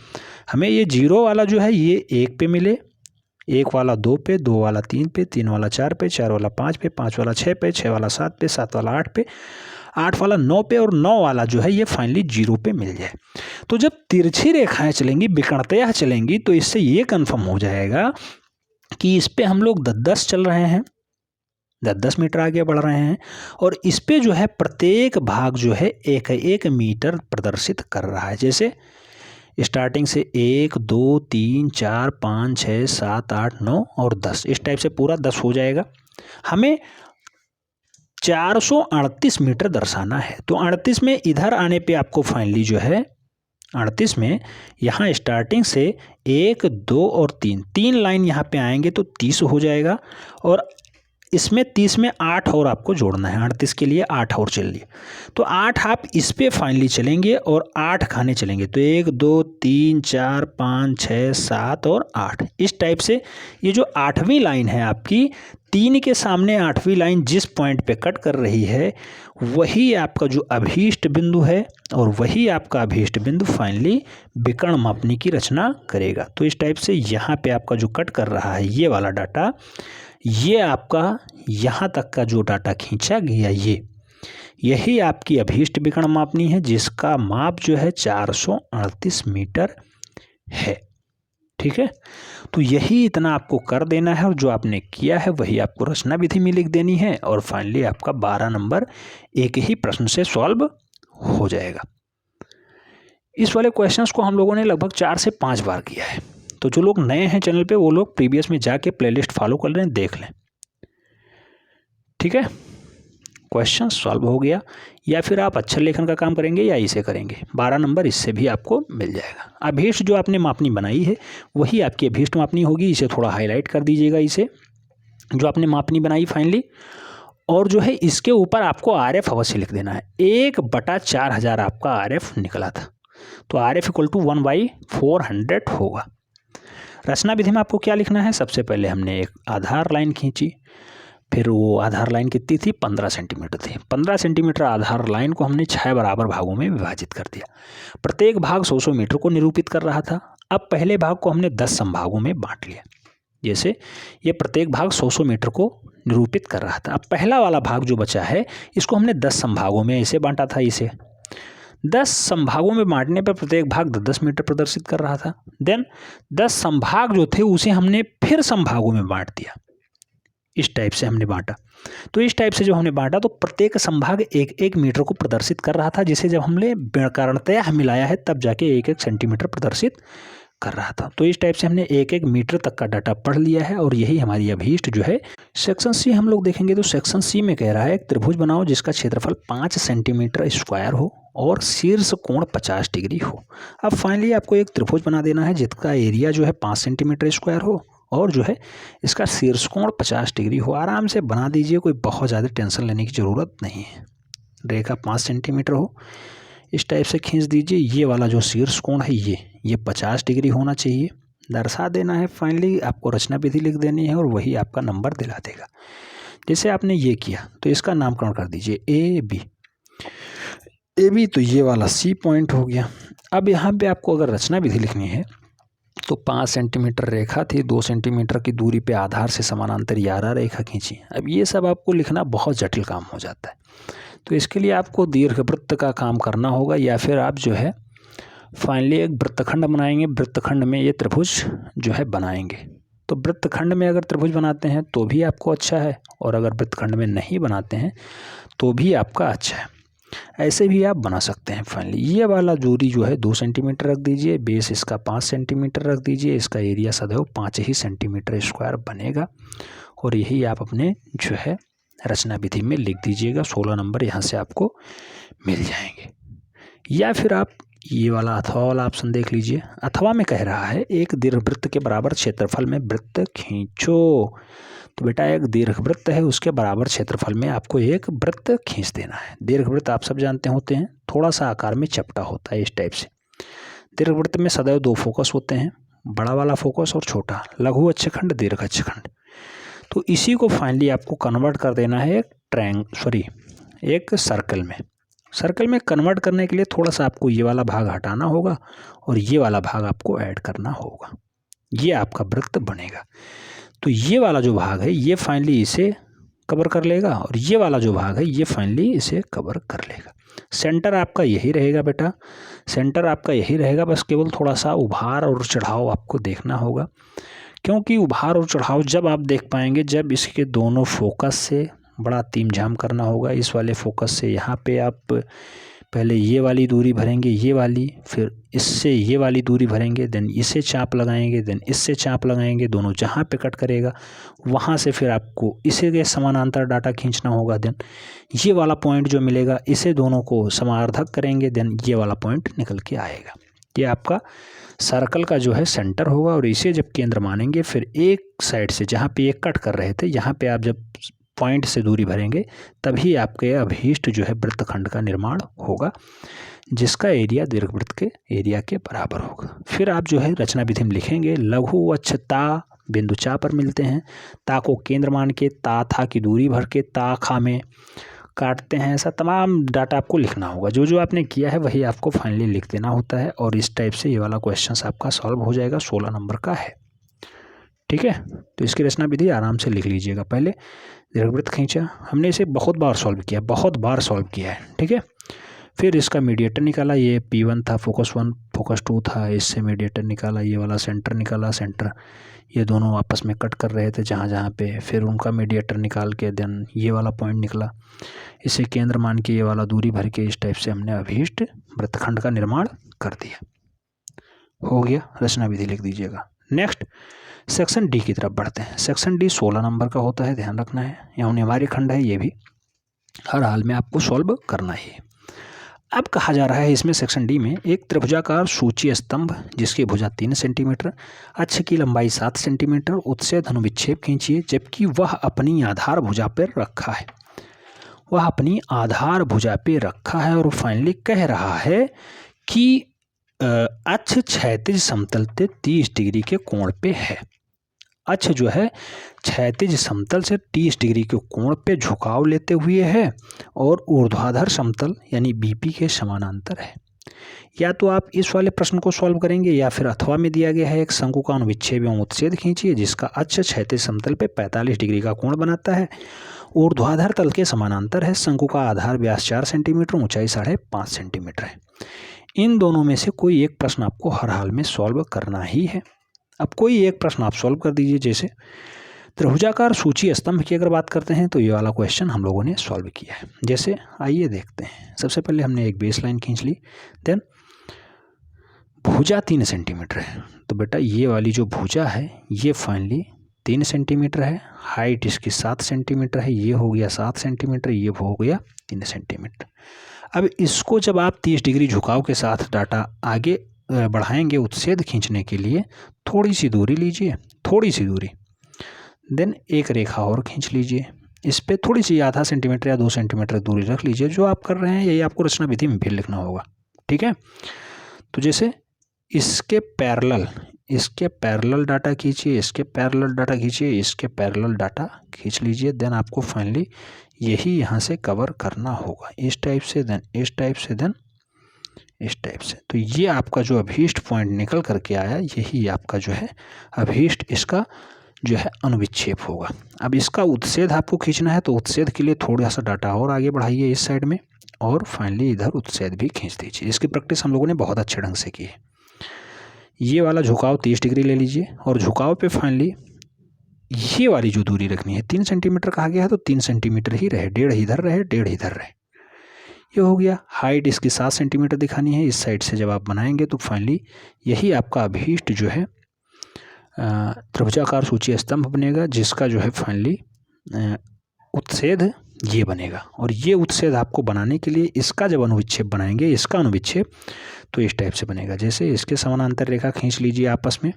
हमें ये 0 वाला जो है ये 1 पे मिले, 1 वाला 2 पे, 2 वाला 3 पे, 3 वाला 4 पे, 4 वाला 5 पे, 5 वाला 6 पे, 6 वाला 7 पे, 7 वाला 8 पे, 8 वाला 9 पे, और 9 वाला जो है ये फाइनली 0 पे मिल जाए। तो जब तिरछी रेखाएं चलेंगी, विकर्णतया चलेंगी, तो इससे ये कन्फर्म हो जाएगा कि इस पे हम लोग 10-10 चल रहे हैं, 10-10 मीटर आगे बढ़ रहे हैं, और इस पे जो है प्रत्येक भाग जो है 1-1 मीटर प्रदर्शित कर रहा है। जैसे स्टार्टिंग से 1 2 3 4 5 6 7 8 9 और 10 इस टाइप से पूरा 10 हो जाएगा। हमें 438 मीटर दर्शाना है। तो 38 में इधर आने पे आपको फाइनली जो है 38 में यहाँ स्टार्टिंग से 1 2 और 3 लाइन यहाँ पे आएंगे तो 30 हो जाएगा, और इसमें 30 में 8 और आपको जोड़ना है। 38 के लिए 8 और चलिए, तो 8 आप इस पे फाइनली चलेंगे और 8 खाने चलेंगे, तो 1 2 3 4 5 6 7 और 8 इस टाइप से। ये जो 8वीं लाइन है आपकी, 3 के सामने 8वीं लाइन जिस पॉइंट पे कट कर रही है वही आपका जो अभीष्ट बिंदु है, और वही आपका अभीष्ट बिंदु फाइनली विकर्ण मापनी की रचना करेगा। तो इस टाइप से यहाँ पे आपका जो कट कर रहा है ये वाला डाटा, ये आपका यहाँ तक का जो डाटा खींचा गया यही आपकी अभीष्ट विकर्ण मापनी है, जिसका माप जो है 438 मीटर है। ठीक है, तो यही इतना आपको कर देना है, और जो आपने किया है वही आपको रचना विधि में लिख देनी है, और फाइनली आपका 12 नंबर एक ही प्रश्न से सॉल्व हो जाएगा। इस वाले क्वेश्चंस को हम लोगों ने लगभग 4 से 5 बार किया है। तो जो लोग नए हैं चैनल पे वो लोग प्रीवियस में जाके प्लेलिस्ट फॉलो कर लें, देख लें। ठीक है, क्वेश्चन सॉल्व हो गया। या फिर आप अक्षर लेखन का काम करेंगे या इसे करेंगे, 12 नंबर इससे भी आपको मिल जाएगा। अभीष्ट जो आपने मापनी बनाई है वही आपकी अभीष्ट मापनी होगी। इसे थोड़ा हाईलाइट कर दीजिएगा, इसे जो आपने मापनी बनाई फाइनली, और जो है इसके ऊपर आपको RF अवश्य लिख देना है। 1/4000 आपका RF निकला था, तो RF = 1/400 होगा। रचना विधि में आपको क्या लिखना है, सबसे पहले हमने एक आधार लाइन खींची, फिर वो आधार लाइन कितनी थी, 15 सेंटीमीटर थी। 15 सेंटीमीटर आधार लाइन को हमने 6 बराबर भागों में विभाजित कर दिया। प्रत्येक भाग 100 मीटर को निरूपित कर रहा था। अब पहले भाग को हमने 10 संभागों में बांट लिया। जैसे ये प्रत्येक भाग 100 मीटर को निरूपित कर रहा था। अब पहला वाला भाग जो बचा है इसको हमने 10 संभागों में ऐसे बांटा था। इसे 10 संभागों में बांटने पर प्रत्येक भाग 10 मीटर प्रदर्शित कर रहा था। देन 10 संभाग जो थे उसे हमने फिर संभागों में बांट दिया। इस टाइप से हमने बांटा। तो इस टाइप से जो हमने बांटा तो प्रत्येक संभाग 1-1 मीटर को प्रदर्शित कर रहा था, जिसे जब हमने विकर्णतया मिलाया है तब जाके 1-1 सेंटीमीटर प्रदर्शित कर रहा था। तो इस टाइप से हमने 1-1 मीटर तक का डाटा पढ़ लिया है, और यही हमारी अभीष्ट जो है। सेक्शन सी हम लोग देखेंगे, तो सेक्शन सी में कह रहा है एक त्रिभुज बनाओ जिसका क्षेत्रफल 5 सेंटीमीटर स्क्वायर हो और शीर्ष कोण 50 डिग्री हो। अब फाइनली आपको एक त्रिभुज बना देना है जिसका एरिया जो है 5 सेंटीमीटर स्क्वायर हो, और जो है इसका शीर्ष कोण 50 डिग्री हो। आराम से बना दीजिए, कोई बहुत ज़्यादा टेंशन लेने की ज़रूरत नहीं है। रेखा 5 सेंटीमीटर हो, इस टाइप से खींच दीजिए। ये वाला जो शीर्ष कोण है ये 50 डिग्री होना चाहिए, दर्शा देना है। फाइनली आपको रचना विधि लिख देनी है, और वही आपका नंबर दिला देगा। जैसे आपने ये किया तो इसका नामकरण कर दीजिए AB। ए बी, तो ये वाला सी पॉइंट हो गया। अब यहाँ पे आपको अगर रचना विधि लिखनी है तो 5 सेंटीमीटर रेखा थी, 2 सेंटीमीटर की दूरी पे आधार से समानांतर 11 रेखा खींची। अब ये सब आपको लिखना बहुत जटिल काम हो जाता है, तो इसके लिए आपको दीर्घवृत्त का काम करना होगा, या फिर आप जो है फाइनली एक वृत्तखंड बनाएंगे। वृत्तखंड में ये त्रिभुज जो है बनाएंगे। तो वृत्तखंड में अगर त्रिभुज बनाते हैं तो भी आपको अच्छा है, और अगर वृत्तखंड में नहीं बनाते हैं तो भी आपका अच्छा है। ऐसे भी आप बना सकते हैं। फाइनली ये वाला दूरी जो है 2 सेंटीमीटर रख दीजिए, बेस इसका 5 सेंटीमीटर रख दीजिए, इसका एरिया सदैव 5 ही सेंटीमीटर स्क्वायर बनेगा, और यही आप अपने जो है रचना विधि में लिख दीजिएगा। 16 नंबर यहाँ से आपको मिल जाएंगे। या फिर आप ये वाला अथवा वाला ऑप्शन देख लीजिए। अथवा में कह रहा है एक दीर्घवृत्त के बराबर क्षेत्रफल में वृत्त खींचो। तो बेटा एक दीर्घवृत्त है, उसके बराबर क्षेत्रफल में आपको एक वृत्त खींच देना है। दीर्घवृत्त आप सब जानते होते हैं, थोड़ा सा आकार में चपटा होता है इस टाइप से। दीर्घवृत्त में सदैव 2 फोकस होते हैं, बड़ा वाला फोकस और छोटा, लघु अक्षखंड, दीर्घ अक्षखंड। तो इसी को फाइनली आपको कन्वर्ट कर देना है एक सर्कल में। सर्कल में कन्वर्ट करने के लिए थोड़ा सा आपको ये वाला भाग हटाना होगा और ये वाला भाग आपको ऐड करना होगा, ये आपका वृत्त बनेगा। तो ये वाला जो भाग है ये फाइनली इसे कवर कर लेगा, और ये वाला जो भाग है ये फाइनली इसे कवर कर लेगा। सेंटर आपका यही रहेगा बेटा, सेंटर आपका यही रहेगा, बस केवल थोड़ा सा उभार और चढ़ाव आपको देखना होगा। क्योंकि उभार और चढ़ाव जब आप देख पाएंगे जब इसके दोनों फोकस से बड़ा तीम-झाम करना होगा। इस वाले फोकस से यहाँ पे आप पहले ये वाली दूरी भरेंगे, ये वाली, फिर इससे ये वाली दूरी भरेंगे, देन इसे चाप लगाएंगे, देन इससे चाप लगाएंगे, दोनों जहाँ पे कट करेगा वहाँ से फिर आपको इसे के समानांतर डाटा खींचना होगा। देन ये वाला पॉइंट जो मिलेगा इसे दोनों को समार्धक करेंगे, देन ये वाला पॉइंट निकल के आएगा। ये आपका सर्कल का जो है सेंटर होगा, और इसे जब केंद्र मानेंगे फिर एक साइड से जहाँ पे ये कट कर रहे थे यहाँ पे आप जब पॉइंट से दूरी भरेंगे तभी आपके अभीष्ट जो है वृत्तखंड का निर्माण होगा, जिसका एरिया दीर्घवृत्त के एरिया के बराबर होगा। फिर आप जो है रचना विधि में लिखेंगे लघु अक्ष ता बिंदु चा पर मिलते हैं, ता को केंद्र मान के ता था की दूरी भर के ता खा में काटते हैं। ऐसा तमाम डाटा आपको लिखना होगा। जो जो आपने किया है वही आपको फाइनली लिख देना होता है, और इस टाइप से ये वाला क्वेश्चन आपका सॉल्व हो जाएगा। 16 नंबर का है, ठीक है। तो इसकी रचना विधि आराम से लिख लीजिएगा। पहले दीर्घवृत्त खींचा, हमने इसे बहुत बार सॉल्व किया है, ठीक है। फिर इसका मीडिएटर निकाला, ये P1 था, फोकस 1 फोकस 2 था, इससे मीडिएटर निकाला, ये वाला सेंटर निकाला, सेंटर ये दोनों आपस में कट कर रहे थे जहाँ पे, फिर उनका मीडिएटर निकाल के देन ये वाला पॉइंट निकला, इसे केंद्र मान के ये वाला दूरी भर के इस टाइप से हमने अभीष्ट वृत्तखंड का निर्माण कर दिया। हो गया, रचना विधि लिख दीजिएगा। नेक्स्ट सेक्शन डी की तरफ बढ़ते हैं। सेक्शन डी 16 नंबर का होता है, ध्यान रखना है। यहाँ अनिवार्य खंड है, ये भी हर हाल में आपको सॉल्व करना ही है। अब कहा जा रहा है इसमें सेक्शन डी में एक त्रिभुजाकार सूची स्तंभ जिसकी भुजा 3 सेंटीमीटर, अक्ष की लंबाई 7 सेंटीमीटर, उससे धनुविच्छेद खींचिए जबकि वह अपनी आधार भुजा पर रखा है। वह अपनी आधार भुजा पे रखा है और फाइनली कह रहा है कि अक्ष क्षैतिज समतल से 30 डिग्री के कोण पे है। अक्ष जो है क्षैतिज समतल से 30 डिग्री के कोण पे झुकाव लेते हुए है और ऊर्ध्वाधर समतल यानी बीपी के समानांतर है। या तो आप इस वाले प्रश्न को सॉल्व करेंगे या फिर अथवा में दिया गया है एक शंकु का अनुविच्छेद एवं उत्च्छेद खींचिए जिसका अक्ष क्षैतिज समतल पे 45 डिग्री का कोण बनाता है, ऊर्ध्वाधर तल के समानांतर है, शंकु का आधार व्यास 4 सेंटीमीटर, ऊंचाई 5.5 सेंटीमीटर है। इन दोनों में से कोई एक प्रश्न आपको हर हाल में सॉल्व करना ही है। अब कोई एक प्रश्न आप सॉल्व कर दीजिए। जैसे त्रिभुजाकार सूची स्तंभ की अगर बात करते हैं तो ये वाला क्वेश्चन हम लोगों ने सॉल्व किया है। जैसे आइए देखते हैं। सबसे पहले हमने एक बेस लाइन खींच ली, देन भुजा 3 सेंटीमीटर है, तो बेटा ये वाली जो भुजा है ये फाइनली 3 सेंटीमीटर है, हाइट इसकी 7 सेंटीमीटर है, ये हो गया 7 सेंटीमीटर, ये हो गया 3 सेंटीमीटर। अब इसको जब आप 30 डिग्री झुकाव के साथ डाटा आगे बढ़ाएंगे उत्च्छेद खींचने के लिए, थोड़ी सी दूरी लीजिए, थोड़ी सी दूरी, देन एक रेखा और खींच लीजिए, इस पर थोड़ी सी आधा सेंटीमीटर या 2 सेंटीमीटर दूरी रख लीजिए। जो आप कर रहे हैं यही आपको रचना विधि में भी लिखना होगा, ठीक है। तो जैसे इसके पैरेलल डाटा खींचिए, इसके पैरेलल डाटा खींचिए, इसके पैरेलल डाटा खींच लीजिए, देन आपको फाइनली यही यहाँ से कवर करना होगा, इस टाइप से, देन इस टाइप से, देन इस टाइप से। तो ये आपका जो अभीष्ट पॉइंट निकल करके आया, यही आपका जो है अभीष्ट, इसका जो है अनुविक्षेप होगा। अब इसका उत्सेद आपको खींचना है, तो उत्सेद के लिए थोड़ा सा डाटा और आगे बढ़ाइए इस साइड में, और फाइनली इधर उत्सेद भी खींच दीजिए। इसकी प्रैक्टिस हम लोगों ने बहुत अच्छे ढंग से की है। ये वाला झुकाव 30 डिग्री ले लीजिए, और झुकाव पे फाइनली ये वाली जो दूरी रखनी है, 3 सेंटीमीटर कहा गया है तो 3 सेंटीमीटर ही रहे, 1.5 इधर रहे, 1.5 इधर रहे, ये हो गया। हाइट इसकी 7 सेंटीमीटर दिखानी है इस साइड से जब आप बनाएंगे, तो फाइनली यही आपका अभीष्ट जो है त्रिभुजाकार सूची स्तंभ बनेगा, जिसका जो है फाइनली उत्सेद ये बनेगा। और ये उत्सेद आपको बनाने के लिए इसका जब अनुविच्छेद बनाएंगे, इसका अनुविच्छेद तो इस टाइप से बनेगा। जैसे इसके समानांतर रेखा खींच लीजिए आपस में,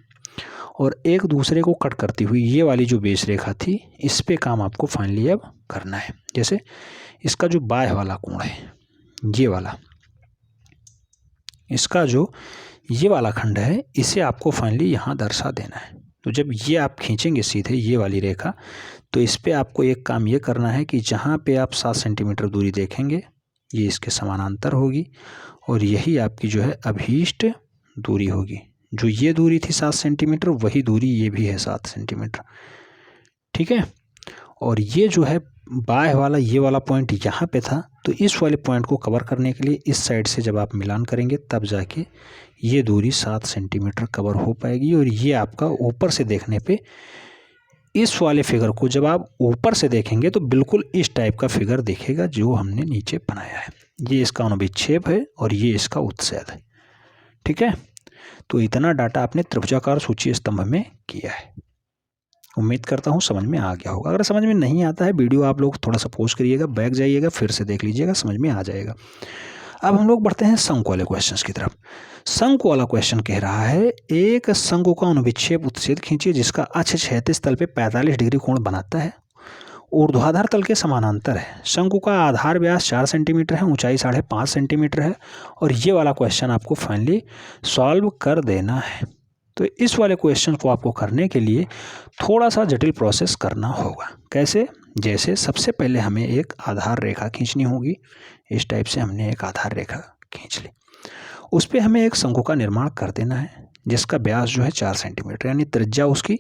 और एक दूसरे को कट करती हुई ये वाली जो बेस रेखा थी, इस पे काम आपको फाइनली अब करना है। जैसे इसका जो बाह्य वाला कोण है, ये वाला, इसका जो ये वाला खंड है, इसे आपको फाइनली यहाँ दर्शा देना है। तो जब ये आप खींचेंगे सीधे ये वाली रेखा, तो इस पे आपको एक काम ये करना है कि जहाँ पे आप 7 सेंटीमीटर दूरी देखेंगे, ये इसके समानांतर होगी, और यही आपकी जो है अभीष्ट दूरी होगी। जो ये दूरी थी 7 सेंटीमीटर, वही दूरी ये भी है 7 सेंटीमीटर, ठीक है। और ये जो है बाह्य वाला, ये वाला पॉइंट यहाँ पे था, तो इस वाले पॉइंट को कवर करने के लिए इस साइड से जब आप मिलान करेंगे, तब जाके ये दूरी 7 सेंटीमीटर कवर हो पाएगी। और ये आपका ऊपर से देखने पे, इस वाले फिगर को जब आप ऊपर से देखेंगे तो बिल्कुल इस टाइप का फिगर दिखेगा जो हमने नीचे बनाया है। ये इसका अनुविक्षेप है और ये इसका उत्सेद है, ठीक है। तो इतना डाटा आपने त्रिभुजाकार सूची स्तंभ में किया है। उम्मीद करता हूँ समझ में आ गया होगा। अगर समझ में नहीं आता है, वीडियो आप लोग थोड़ा सा पॉज करिएगा, बैक जाइएगा, फिर से देख लीजिएगा, समझ में आ जाएगा। अब हम लोग बढ़ते हैं शंकु वाले क्वेश्चंस की तरफ। शंकु वाला क्वेश्चन कह रहा है, एक शंकु का अनुविक्षेप उत्सेद खींचिए जिसका अक्ष क्षैतिज तल पे 45 डिग्री कोण बनाता है, ऊर्ध्वाधर तल के समानांतर है। शंकु का आधार व्यास 4 सेंटीमीटर है, ऊंचाई 5.5 सेंटीमीटर है, और ये वाला क्वेश्चन आपको फाइनली सॉल्व कर देना है। तो इस वाले क्वेश्चन को आपको करने के लिए थोड़ा सा जटिल प्रोसेस करना होगा। कैसे? जैसे सबसे पहले हमें एक आधार रेखा खींचनी होगी। इस टाइप से हमने एक आधार रेखा खींच ली, उस पर हमें एक शंकु का निर्माण कर देना है, जिसका व्यास जो है 4 सेंटीमीटर, यानी त्रिज्या उसकी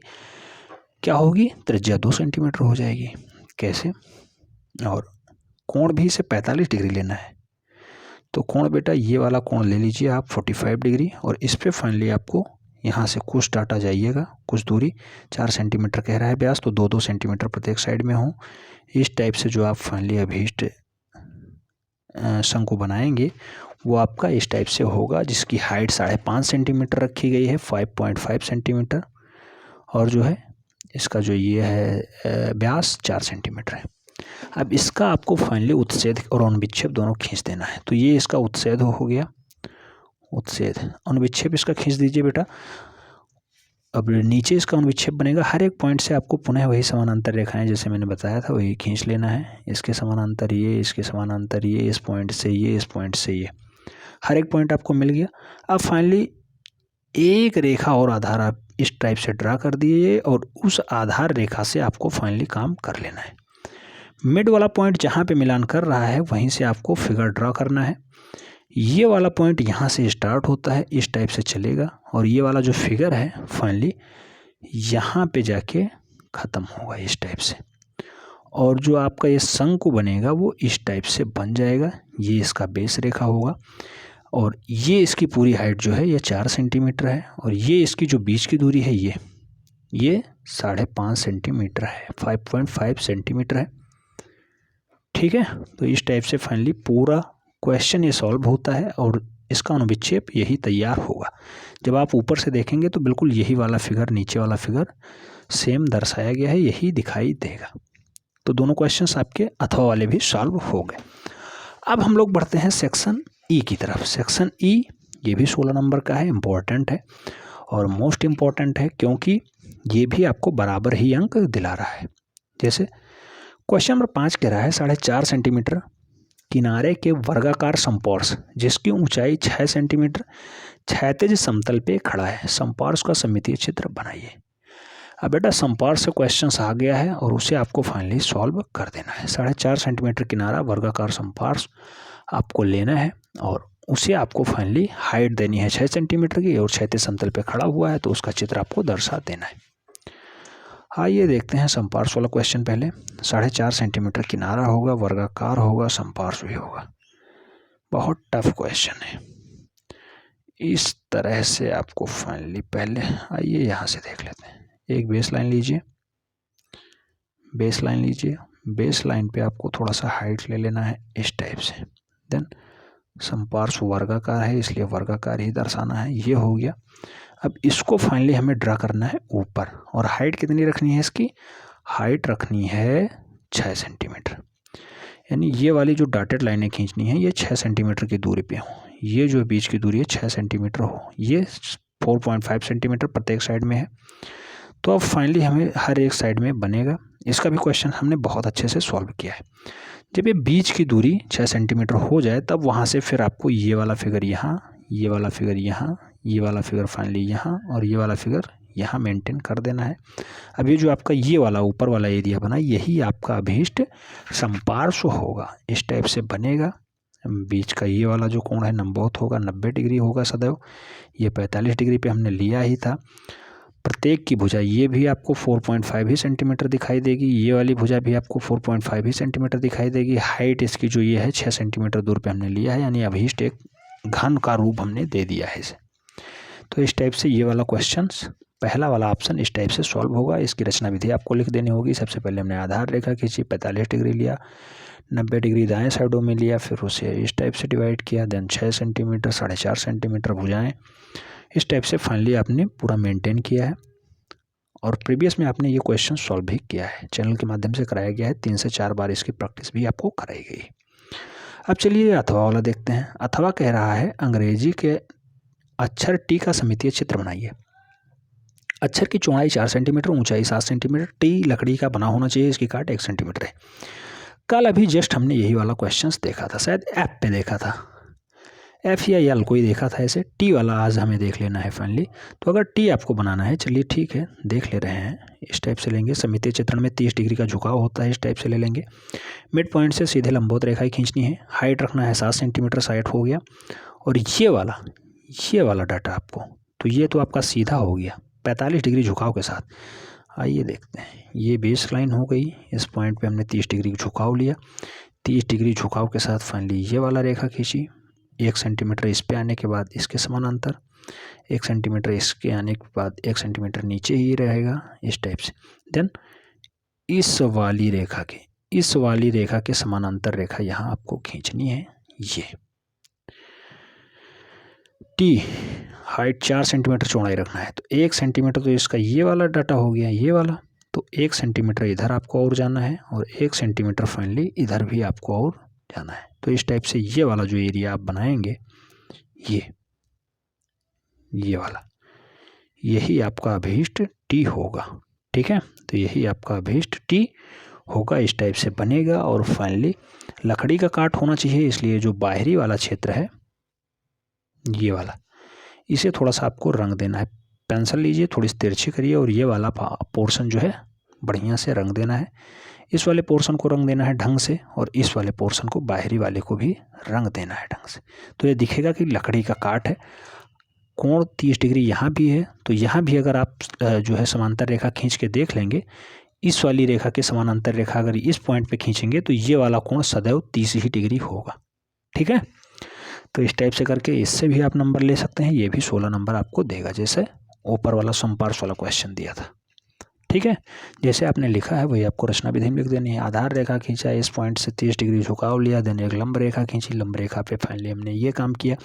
क्या होगी? त्रिज्या 2 सेंटीमीटर हो जाएगी। कैसे? और कोण भी इसे 45 डिग्री लेना है। तो कोण बेटा ये वाला कोण ले लीजिए आप 45 डिग्री, और इस पे फाइनली आपको यहाँ से कुछ डाटा जाइएगा, कुछ दूरी, 4 सेंटीमीटर कह रहा है व्यास, तो 2-2 सेंटीमीटर प्रत्येक साइड में हो। इस टाइप से जो आप फाइनली अभीष्ट शंकु बनाएंगे, वो आपका इस टाइप से होगा, जिसकी हाइट 5.5 सेंटीमीटर रखी गई है, 5.5 सेंटीमीटर, और जो है इसका जो ये है व्यास 4 सेंटीमीटर है। अब इसका आपको फाइनली उत्सेद और अनुविक्षेप दोनों खींच देना है। तो ये इसका उत्सेद हो गया, उत्सेद, अनुविक्षेप इसका खींच दीजिए बेटा। अब नीचे इसका अनुविक्षेप बनेगा। हर एक पॉइंट से आपको पुनः वही समानांतर रेखाएं जैसे मैंने बताया था वही खींच लेना है। इसके समानांतर ये, इसके समानांतर ये, इस पॉइंट से ये, इस पॉइंट से ये, हर एक पॉइंट आपको मिल गया। अब फाइनली एक रेखा और आधार आप इस टाइप से ड्रा कर दिए, और उस आधार रेखा से आपको फाइनली काम कर लेना है। मिड वाला पॉइंट जहाँ पे मिलान कर रहा है, वहीं से आपको फिगर ड्रा करना है। ये वाला पॉइंट यहाँ से स्टार्ट होता है, इस टाइप से चलेगा, और ये वाला जो फिगर है फाइनली यहाँ पे जाके ख़त्म होगा इस टाइप से, और जो आपका ये शंकु बनेगा वो इस टाइप से बन जाएगा। ये इसका बेस रेखा होगा, और ये इसकी पूरी हाइट जो है ये 4 सेंटीमीटर है, और ये इसकी जो बीच की दूरी है ये 5.5 सेंटीमीटर है, 5.5 सेंटीमीटर है, ठीक है। तो इस टाइप से फाइनली पूरा क्वेश्चन ये सॉल्व होता है, और इसका अनुविक्षेप यही तैयार होगा। जब आप ऊपर से देखेंगे तो बिल्कुल यही वाला फिगर, नीचे वाला फिगर सेम दर्शाया गया है, यही दिखाई देगा। तो दोनों क्वेश्चंस आपके अथवा वाले भी सॉल्व हो गए। अब हम लोग बढ़ते हैं सेक्शन ई की तरफ। सेक्शन ई ये भी 16 नंबर का है, इम्पोर्टेंट है और मोस्ट इम्पॉर्टेंट है, क्योंकि ये भी आपको बराबर ही अंक दिला रहा है। जैसे क्वेश्चन नंबर 5 कह रहा है 4.5 सेंटीमीटर किनारे के वर्गाकार समपार्श्व जिसकी ऊंचाई 6 सेंटीमीटर क्षैतिज समतल पे खड़ा है, समपार्श्व का सममितीय चित्र बनाइए। अब बेटा समपार्श्व से क्वेश्चन आ गया है और उसे आपको फाइनली सॉल्व कर देना है। 4.5 सेंटीमीटर किनारा वर्गाकार समपार्श्व आपको लेना है और उसे आपको फाइनली हाइट देनी है 6 सेंटीमीटर की और क्षैतिज समतल पे खड़ा हुआ है तो उसका चित्र आपको दर्शा देना है। आइए देखते हैं समपार्श्व वाला क्वेश्चन। पहले 4.5 सेंटीमीटर किनारा होगा, वर्गाकार होगा, समपार्श्व भी होगा। बहुत टफ क्वेश्चन है। इस तरह से आपको फाइनली पहले आइए यहाँ से देख लेते हैं। एक बेस लाइन लीजिए, बेस लाइन लीजिए, बेस लाइन पे आपको थोड़ा सा हाइट ले लेना है इस टाइप से। देन समपार्श्व वर्गाकार है इसलिए वर्गाकार ही दर्शाना है, ये हो गया। अब इसको फाइनली हमें ड्रा करना है ऊपर और हाइट कितनी रखनी है इसकी? हाइट रखनी है 6 सेंटीमीटर, यानी ये वाली जो डॉटेड लाइनें खींचनी है ये 6 सेंटीमीटर की दूरी पे हो। ये जो बीच की दूरी है 6 सेंटीमीटर हो, ये 4.5 सेंटीमीटर प्रत्येक साइड में है। तो अब फाइनली हमें हर एक साइड में बनेगा। इसका भी क्वेश्चन हमने बहुत अच्छे से सॉल्व किया है। जब ये बीच की दूरी 6 सेंटीमीटर हो जाए तब वहाँ से फिर आपको ये वाला फिगर यहाँ, ये वाला फिगर यहाँ, ये वाला फिगर फाइनली यहाँ और ये वाला फिगर यहाँ मेंटेन कर देना है। अब ये जो आपका ये वाला ऊपर वाला एरिया बना यही आपका अभीष्ट समपार्श्व होगा। इस टाइप से बनेगा। बीच का ये वाला जो कोण है लंबवत होगा, 90 डिग्री होगा सदैव। ये 45 डिग्री पे हमने लिया ही था। प्रत्येक की भुजा ये भी आपको 4.5 ही सेंटीमीटर दिखाई देगी, ये वाली भुजा भी आपको 4.5 ही सेंटीमीटर दिखाई देगी। हाइट इसकी जो ये है 6 सेंटीमीटर दूर पे हमने लिया है, यानी अभीष्ट एक घन का रूप हमने दे दिया है इसे। तो इस टाइप से ये वाला क्वेश्चन, पहला वाला ऑप्शन इस टाइप से सॉल्व होगा। इसकी रचना विधि आपको लिख देनी होगी। सबसे पहले हमने आधार रेखा खींची, 45 डिग्री लिया, 90 डिग्री दाएं साइडों में लिया, फिर उसे इस टाइप से डिवाइड किया। देन 6 सेंटीमीटर, 4.5 सेंटीमीटर भुजाएं, इस टाइप से फाइनली आपने पूरा मेंटेन किया है। और प्रीवियस में आपने ये क्वेश्चन सॉल्व भी किया है, चैनल के माध्यम से कराया गया है। 3 से 4 बार इसकी प्रैक्टिस भी आपको कराई गई। अब चलिए अथवा वाला देखते हैं। अथवा कह रहा है अंग्रेजी के अक्षर टी का सममितीय चित्र बनाइए। अक्षर की चौड़ाई 4 सेंटीमीटर, ऊंचाई 7 सेंटीमीटर, टी लकड़ी का बना होना चाहिए, इसकी काट 1 सेंटीमीटर है। कल अभी जस्ट हमने यही वाला क्वेश्चन देखा था, शायद ऐप पे देखा था, एफ या एल कोई देखा था ऐसे। टी वाला आज हमें देख लेना है फाइनली। तो अगर टी आपको बनाना है, चलिए ठीक है देख ले रहे हैं। इस टाइप से लेंगे। सममितीय चित्रण में 30 डिग्री का झुकाव होता है, इस टाइप से ले लेंगे। मिड पॉइंट से सीधे लंबवत रेखाएं खींचनी है। हाइट रखना है 7 सेंटीमीटर, साइड हो गया। और ये वाला डाटा आपको, तो ये तो आपका सीधा हो गया 45 डिग्री झुकाव के साथ। आइए देखते हैं। ये बेस लाइन हो गई, इस पॉइंट पे हमने 30 डिग्री झुकाव लिया। 30 डिग्री झुकाव के साथ फाइनली ये वाला रेखा खींची। 1 सेंटीमीटर इस पे आने के बाद इसके समानांतर, 1 सेंटीमीटर इसके आने के बाद 1 सेंटीमीटर नीचे ही रहेगा, इस टाइप से। देन इस वाली रेखा के समानांतर रेखा यहाँ आपको खींचनी है। ये टी हाइट 4 सेंटीमीटर चौड़ाई रखना है, तो 1 सेंटीमीटर तो इसका ये वाला डाटा हो गया, ये वाला। तो 1 सेंटीमीटर इधर आपको और जाना है और 1 सेंटीमीटर फाइनली इधर भी आपको और जाना है। तो इस टाइप से ये वाला जो एरिया आप बनाएंगे, ये वाला, यही आपका अभीष्ट टी होगा। ठीक है, तो यही आपका अभीष्ट टी होगा। इस टाइप से बनेगा और फाइनली लकड़ी का काट होना चाहिए, इसलिए जो बाहरी वाला क्षेत्र है ये वाला, इसे थोड़ा सा आपको रंग देना है। पेंसिल लीजिए, थोड़ी सी तिरछी करिए और ये वाला पोर्शन जो है बढ़िया से रंग देना है। इस वाले पोर्शन को रंग देना है ढंग से और इस वाले पोर्शन को, बाहरी वाले को भी रंग देना है ढंग से। तो ये दिखेगा कि लकड़ी का काट है। कोण 30 डिग्री यहाँ भी है, तो यहाँ भी अगर आप जो है समांतर रेखा खींच के देख लेंगे, इस वाली रेखा के समानांतर रेखा अगर इस पॉइंट पे खींचेंगे तो ये वाला कोण सदैव 30 ही डिग्री होगा। ठीक है, तो इस टाइप से करके इससे भी आप नंबर ले सकते हैं। ये भी 16 नंबर आपको देगा, जैसे ऊपर वाला समपार्श्व वाला क्वेश्चन दिया था। ठीक है, जैसे आपने लिखा है वही आपको रचना विधि में लिख देनी है। आधार रेखा खींचा, इस पॉइंट से 30 डिग्री झुकाव लिया, देन एक लंब रेखा खींची, लंब रेखा पे फाइनली हमने ये काम किया।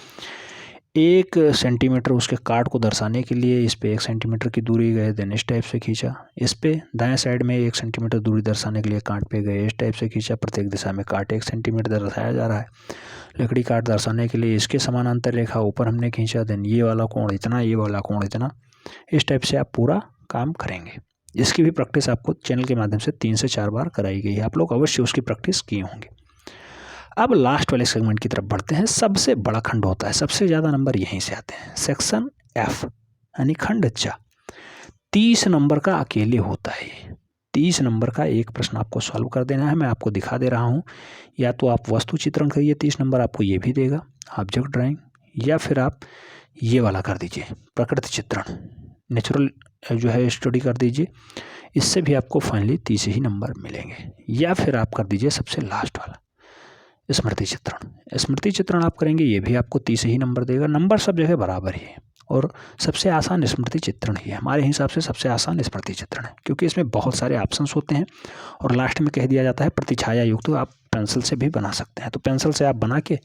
1 सेंटीमीटर उसके काट को दर्शाने के लिए इस पे 1 सेंटीमीटर की दूरी गए, देन इस टाइप से खींचा। इस पे दाएं साइड में 1 सेंटीमीटर दूरी दर्शाने के लिए काट पे गए, इस टाइप से खींचा। प्रत्येक दिशा में काट 1 सेंटीमीटर दर्शाया जा रहा है। लकड़ी काट दर्शाने के लिए इसके समानांतर रेखा ऊपर हमने खींचा, देन ये वाला कोण इतना, ये वाला कोण इतना। इस टाइप से आप पूरा काम करेंगे। इसकी भी प्रैक्टिस आपको चैनल के माध्यम से 3 से 4 बार कराई गई है, आप लोग अवश्य उसकी प्रैक्टिस किए होंगे। अब लास्ट वाले सेगमेंट की तरफ बढ़ते हैं। सबसे बड़ा खंड होता है, सबसे ज़्यादा नंबर यहीं से आते हैं। सेक्शन एफ यानी खंड च। 30 नंबर का अकेले होता है। 30 नंबर का एक प्रश्न आपको सॉल्व कर देना है। मैं आपको दिखा दे रहा हूँ, या तो आप वस्तु चित्रण करिए, 30 नंबर आपको ये भी देगा ऑब्जेक्ट ड्राइंग, या फिर आप ये वाला कर दीजिए प्रकृति चित्रण, नेचुरल जो है स्टडी कर दीजिए, इससे भी आपको फाइनली 30 ही नंबर मिलेंगे। या फिर आप कर दीजिए सबसे लास्ट वाला स्मृति चित्रण। स्मृति चित्रण आप करेंगे, ये भी आपको 30 ही नंबर देगा। नंबर सब जगह बराबर ही है और सबसे आसान स्मृति चित्रण ही है। हमारे हिसाब से सबसे आसान स्मृति चित्रण है, क्योंकि इसमें बहुत सारे ऑप्शंस होते हैं और लास्ट में कह दिया जाता है प्रतिछाया युक्त। तो आप पेंसिल से भी बना सकते हैं, तो पेंसिल से आप बना के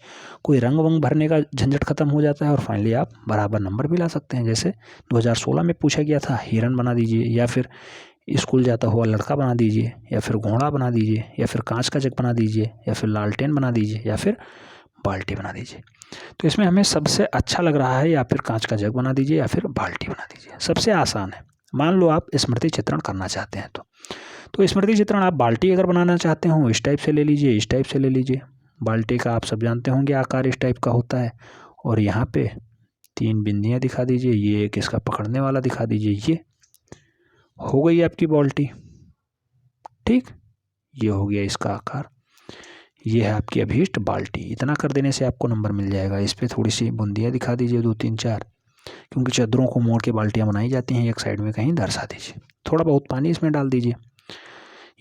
कोई रंग वंग भरने का झंझट खत्म हो जाता है और फाइनली आप बराबर नंबर भी ला सकते हैं। जैसे 2016 में पूछा गया था, हिरन बना दीजिए, या फिर स्कूल जाता हुआ लड़का बना दीजिए, या फिर घोड़ा बना दीजिए, या फिर कांच का जग बना दीजिए, या फिर लालटेन बना दीजिए, या फिर बाल्टी बना दीजिए। तो इसमें हमें सबसे अच्छा लग रहा है या फिर कांच का जग बना दीजिए या फिर बाल्टी बना दीजिए, सबसे आसान है। मान लो आप स्मृति चित्रण करना चाहते हैं तो स्मृति चित्रण आप बाल्टी अगर बनाना चाहते हो इस टाइप से ले लीजिए, इस टाइप से ले लीजिए। बाल्टी का आप सब जानते होंगे आकार इस टाइप का होता है, और यहाँ पे 3 बिंदियाँ दिखा दीजिए, ये एक इसका पकड़ने वाला दिखा दीजिए। ये हो गई आपकी बाल्टी, ठीक, ये हो गया इसका आकार, ये है आपकी अभीष्ट बाल्टी। इतना कर देने से आपको नंबर मिल जाएगा। इस पर थोड़ी सी बूंदियाँ दिखा दीजिए, 2 3 4, क्योंकि चद्दरों को मोड़ के बाल्टियाँ बनाई जाती हैं, एक साइड में कहीं दर्शा दीजिए। थोड़ा बहुत पानी इसमें डाल दीजिए,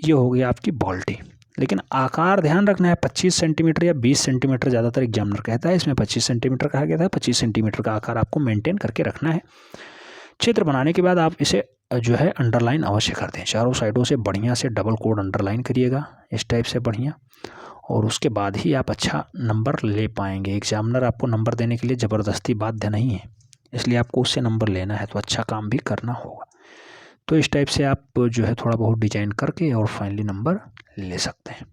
ये हो गया आपकी बाल्टी। लेकिन आकार ध्यान रखना है, 25 सेंटीमीटर या 20 सेंटीमीटर ज़्यादातर एग्जामिनर कहता है, इसमें 25 सेंटीमीटर कहा गया था। 25 सेंटीमीटर का आकार आपको मेंटेन करके रखना है। चित्र बनाने के बाद आप इसे जो है अंडरलाइन अवश्य कर दें, चारों साइडों से बढ़िया से डबल कोड अंडरलाइन करिएगा इस टाइप से बढ़िया, और उसके बाद ही आप अच्छा नंबर ले पाएंगे। एग्जामिनर आपको नंबर देने के लिए ज़बरदस्ती बाध्य नहीं है, इसलिए आपको उससे नंबर लेना है तो अच्छा काम भी करना होगा। तो इस टाइप से आप जो है थोड़ा बहुत डिजाइन करके और फाइनली नंबर ले सकते हैं।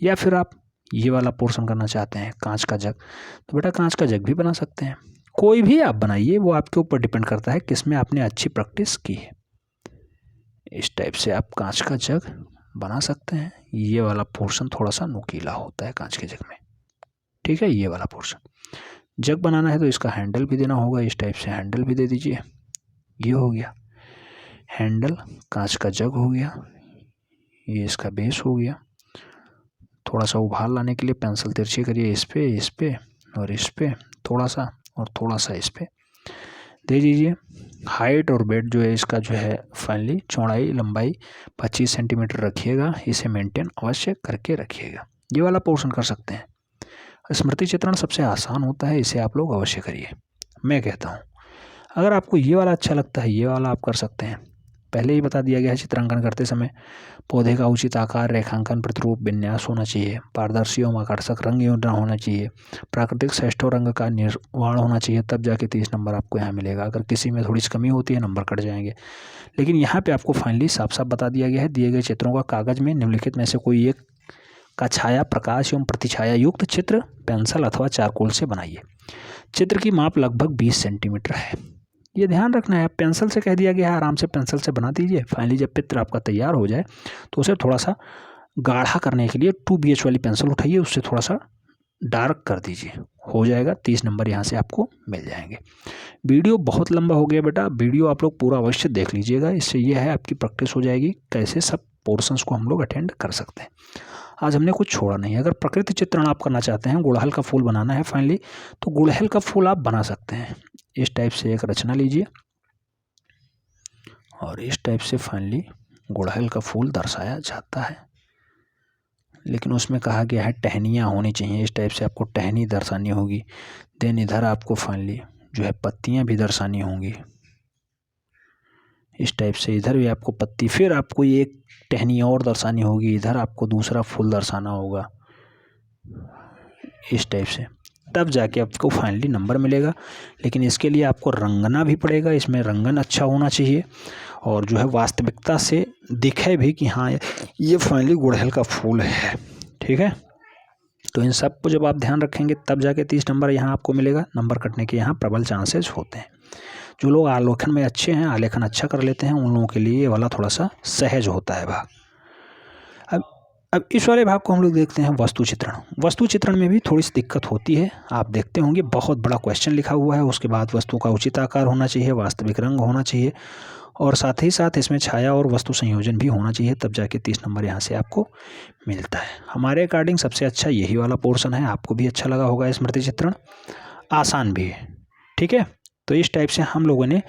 या फिर आप ये वाला पोर्शन करना चाहते हैं कांच का जग, तो बेटा कांच का जग भी बना सकते हैं। कोई भी आप बनाइए, वो आपके ऊपर डिपेंड करता है किस में आपने अच्छी प्रैक्टिस की है। इस टाइप से आप कांच का जग बना सकते हैं। ये वाला पोर्शन थोड़ा सा नुकीला होता है कांच के जग में, ठीक है। ये वाला पोर्शन जग बनाना है तो इसका हैंडल भी देना होगा, इस टाइप से हैंडल भी दे दीजिए। ये हो गया हैंडल, कांच का जग हो गया, ये इसका बेस हो गया। थोड़ा सा उभार लाने के लिए पेंसिल तिरछी करिए, इस पे और इस पे थोड़ा सा, और थोड़ा सा इस पे दे दीजिए। हाइट और वेट जो है इसका जो है फाइनली चौड़ाई लंबाई 25 सेंटीमीटर रखिएगा, इसे मेंटेन अवश्य करके रखिएगा। ये वाला पोर्शन कर सकते हैं। स्मृति चित्रण सबसे आसान होता है, इसे आप लोग अवश्य करिए, मैं कहता हूँ। अगर आपको ये वाला अच्छा लगता है, ये वाला आप कर सकते हैं। पहले ही बता दिया गया है, चित्रांकन करते समय पौधे का उचित आकार, रेखांकन, प्रतिरूप, विन्यास होना चाहिए, पारदर्शी एवं आकर्षक रंग योजना होना चाहिए, प्राकृतिक श्रेष्ठों रंग का निर्माण होना चाहिए, तब जाके 30 नंबर आपको यहाँ मिलेगा। अगर किसी में थोड़ी सी कमी होती है नंबर कट जाएंगे। लेकिन यहाँ पे आपको फाइनली साफ साफ बता दिया गया है, दिए गए चित्रों का कागज में निम्नलिखित में से कोई एक का छाया, प्रकाश एवं प्रतिछाया युक्त चित्र पेंसिल अथवा चारकोल से बनाइए। चित्र की माप लगभग 20 सेंटीमीटर है, ये ध्यान रखना है। पेंसिल से कह दिया गया है, आराम से पेंसिल से बना दीजिए। फाइनली जब चित्र आपका तैयार हो जाए तो उसे थोड़ा सा गाढ़ा करने के लिए 2BH वाली पेंसिल उठाइए, उससे थोड़ा सा डार्क कर दीजिए, हो जाएगा। 30 नंबर यहाँ से आपको मिल जाएंगे। वीडियो बहुत लंबा हो गया बेटा, वीडियो आप लोग पूरा अवश्य देख लीजिएगा, इससे ये है आपकी प्रैक्टिस हो जाएगी कैसे सब पोर्शंस को हम लोग अटेंड कर सकते हैं। आज हमने कुछ छोड़ा नहीं। अगर प्रकृति चित्रण आप करना चाहते हैं, गुड़हल का फूल बनाना है फाइनली, तो गुड़हल का फूल आप बना सकते हैं। इस टाइप से एक रचना लीजिए और इस टाइप से फाइनली गुड़हल का फूल दर्शाया जाता है, लेकिन उसमें कहा गया है टहनियाँ होनी चाहिए। इस टाइप से आपको टहनी दर्शानी होगी। देन इधर आपको फाइनली जो है पत्तियाँ भी दर्शानी होंगी, इस टाइप से इधर भी आपको पत्ती, फिर आपको एक टहनी और दर्शानी होगी, इधर आपको दूसरा फूल दर्शाना होगा इस टाइप से, तब जाके आपको फाइनली नंबर मिलेगा। लेकिन इसके लिए आपको रंगना भी पड़ेगा, इसमें रंगन अच्छा होना चाहिए और जो है वास्तविकता से दिखे भी कि हाँ ये फाइनली गुड़हल का फूल है, ठीक है। तो इन सब को जब आप ध्यान रखेंगे तब जाके 30 नंबर यहाँ आपको मिलेगा। नंबर कटने के यहाँ प्रबल चांसेस होते हैं। जो लोग आलेखन में अच्छे हैं, आलेखन अच्छा कर लेते हैं, उन लोगों के लिए ये वाला थोड़ा सा सहज होता है भाग। अब इस वाले भाग को हम लोग देखते हैं वस्तु चित्रण। वस्तु चित्रण में भी थोड़ी सी दिक्कत होती है, आप देखते होंगे बहुत बड़ा क्वेश्चन लिखा हुआ है, उसके बाद वस्तु का उचित आकार होना चाहिए, वास्तविक रंग होना चाहिए और साथ ही साथ इसमें छाया और वस्तु संयोजन भी होना चाहिए, तब जाके 30 नंबर यहाँ से आपको मिलता है। हमारे अकॉर्डिंग सबसे अच्छा यही वाला पोर्शन है, आपको भी अच्छा लगा होगा। स्मृति चित्रण आसान भी है, ठीक है। तो इस टाइप से हम लोगों ने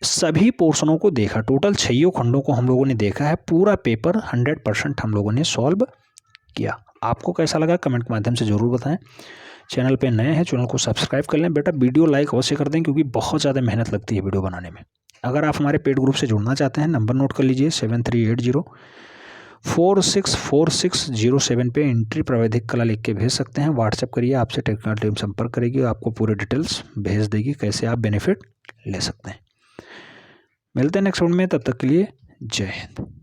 सभी पोर्शनों को देखा, टोटल 6 खंडों को हम लोगों ने देखा है। पूरा पेपर 100% हम लोगों ने सॉल्व किया। आपको कैसा लगा कमेंट के माध्यम से ज़रूर बताएं। चैनल पे नए हैं, चैनल को सब्सक्राइब कर लें। बेटा वीडियो लाइक अवश्य कर दें, क्योंकि बहुत ज़्यादा मेहनत लगती है वीडियो बनाने में। अगर आप हमारे पेड ग्रुप से जुड़ना चाहते हैं, नंबर नोट कर लीजिए 7380464607 पे एंट्री प्राविधिक कला लिख के भेज सकते हैं। व्हाट्सएप करिए, आपसे टेक्निकल टीम संपर्क करेगी, आपको पूरे डिटेल्स भेज देगी कैसे आप बेनिफिट ले सकते हैं। मिलते हैं नेक्स्ट राउंड में, तब तक के लिए जय हिंद।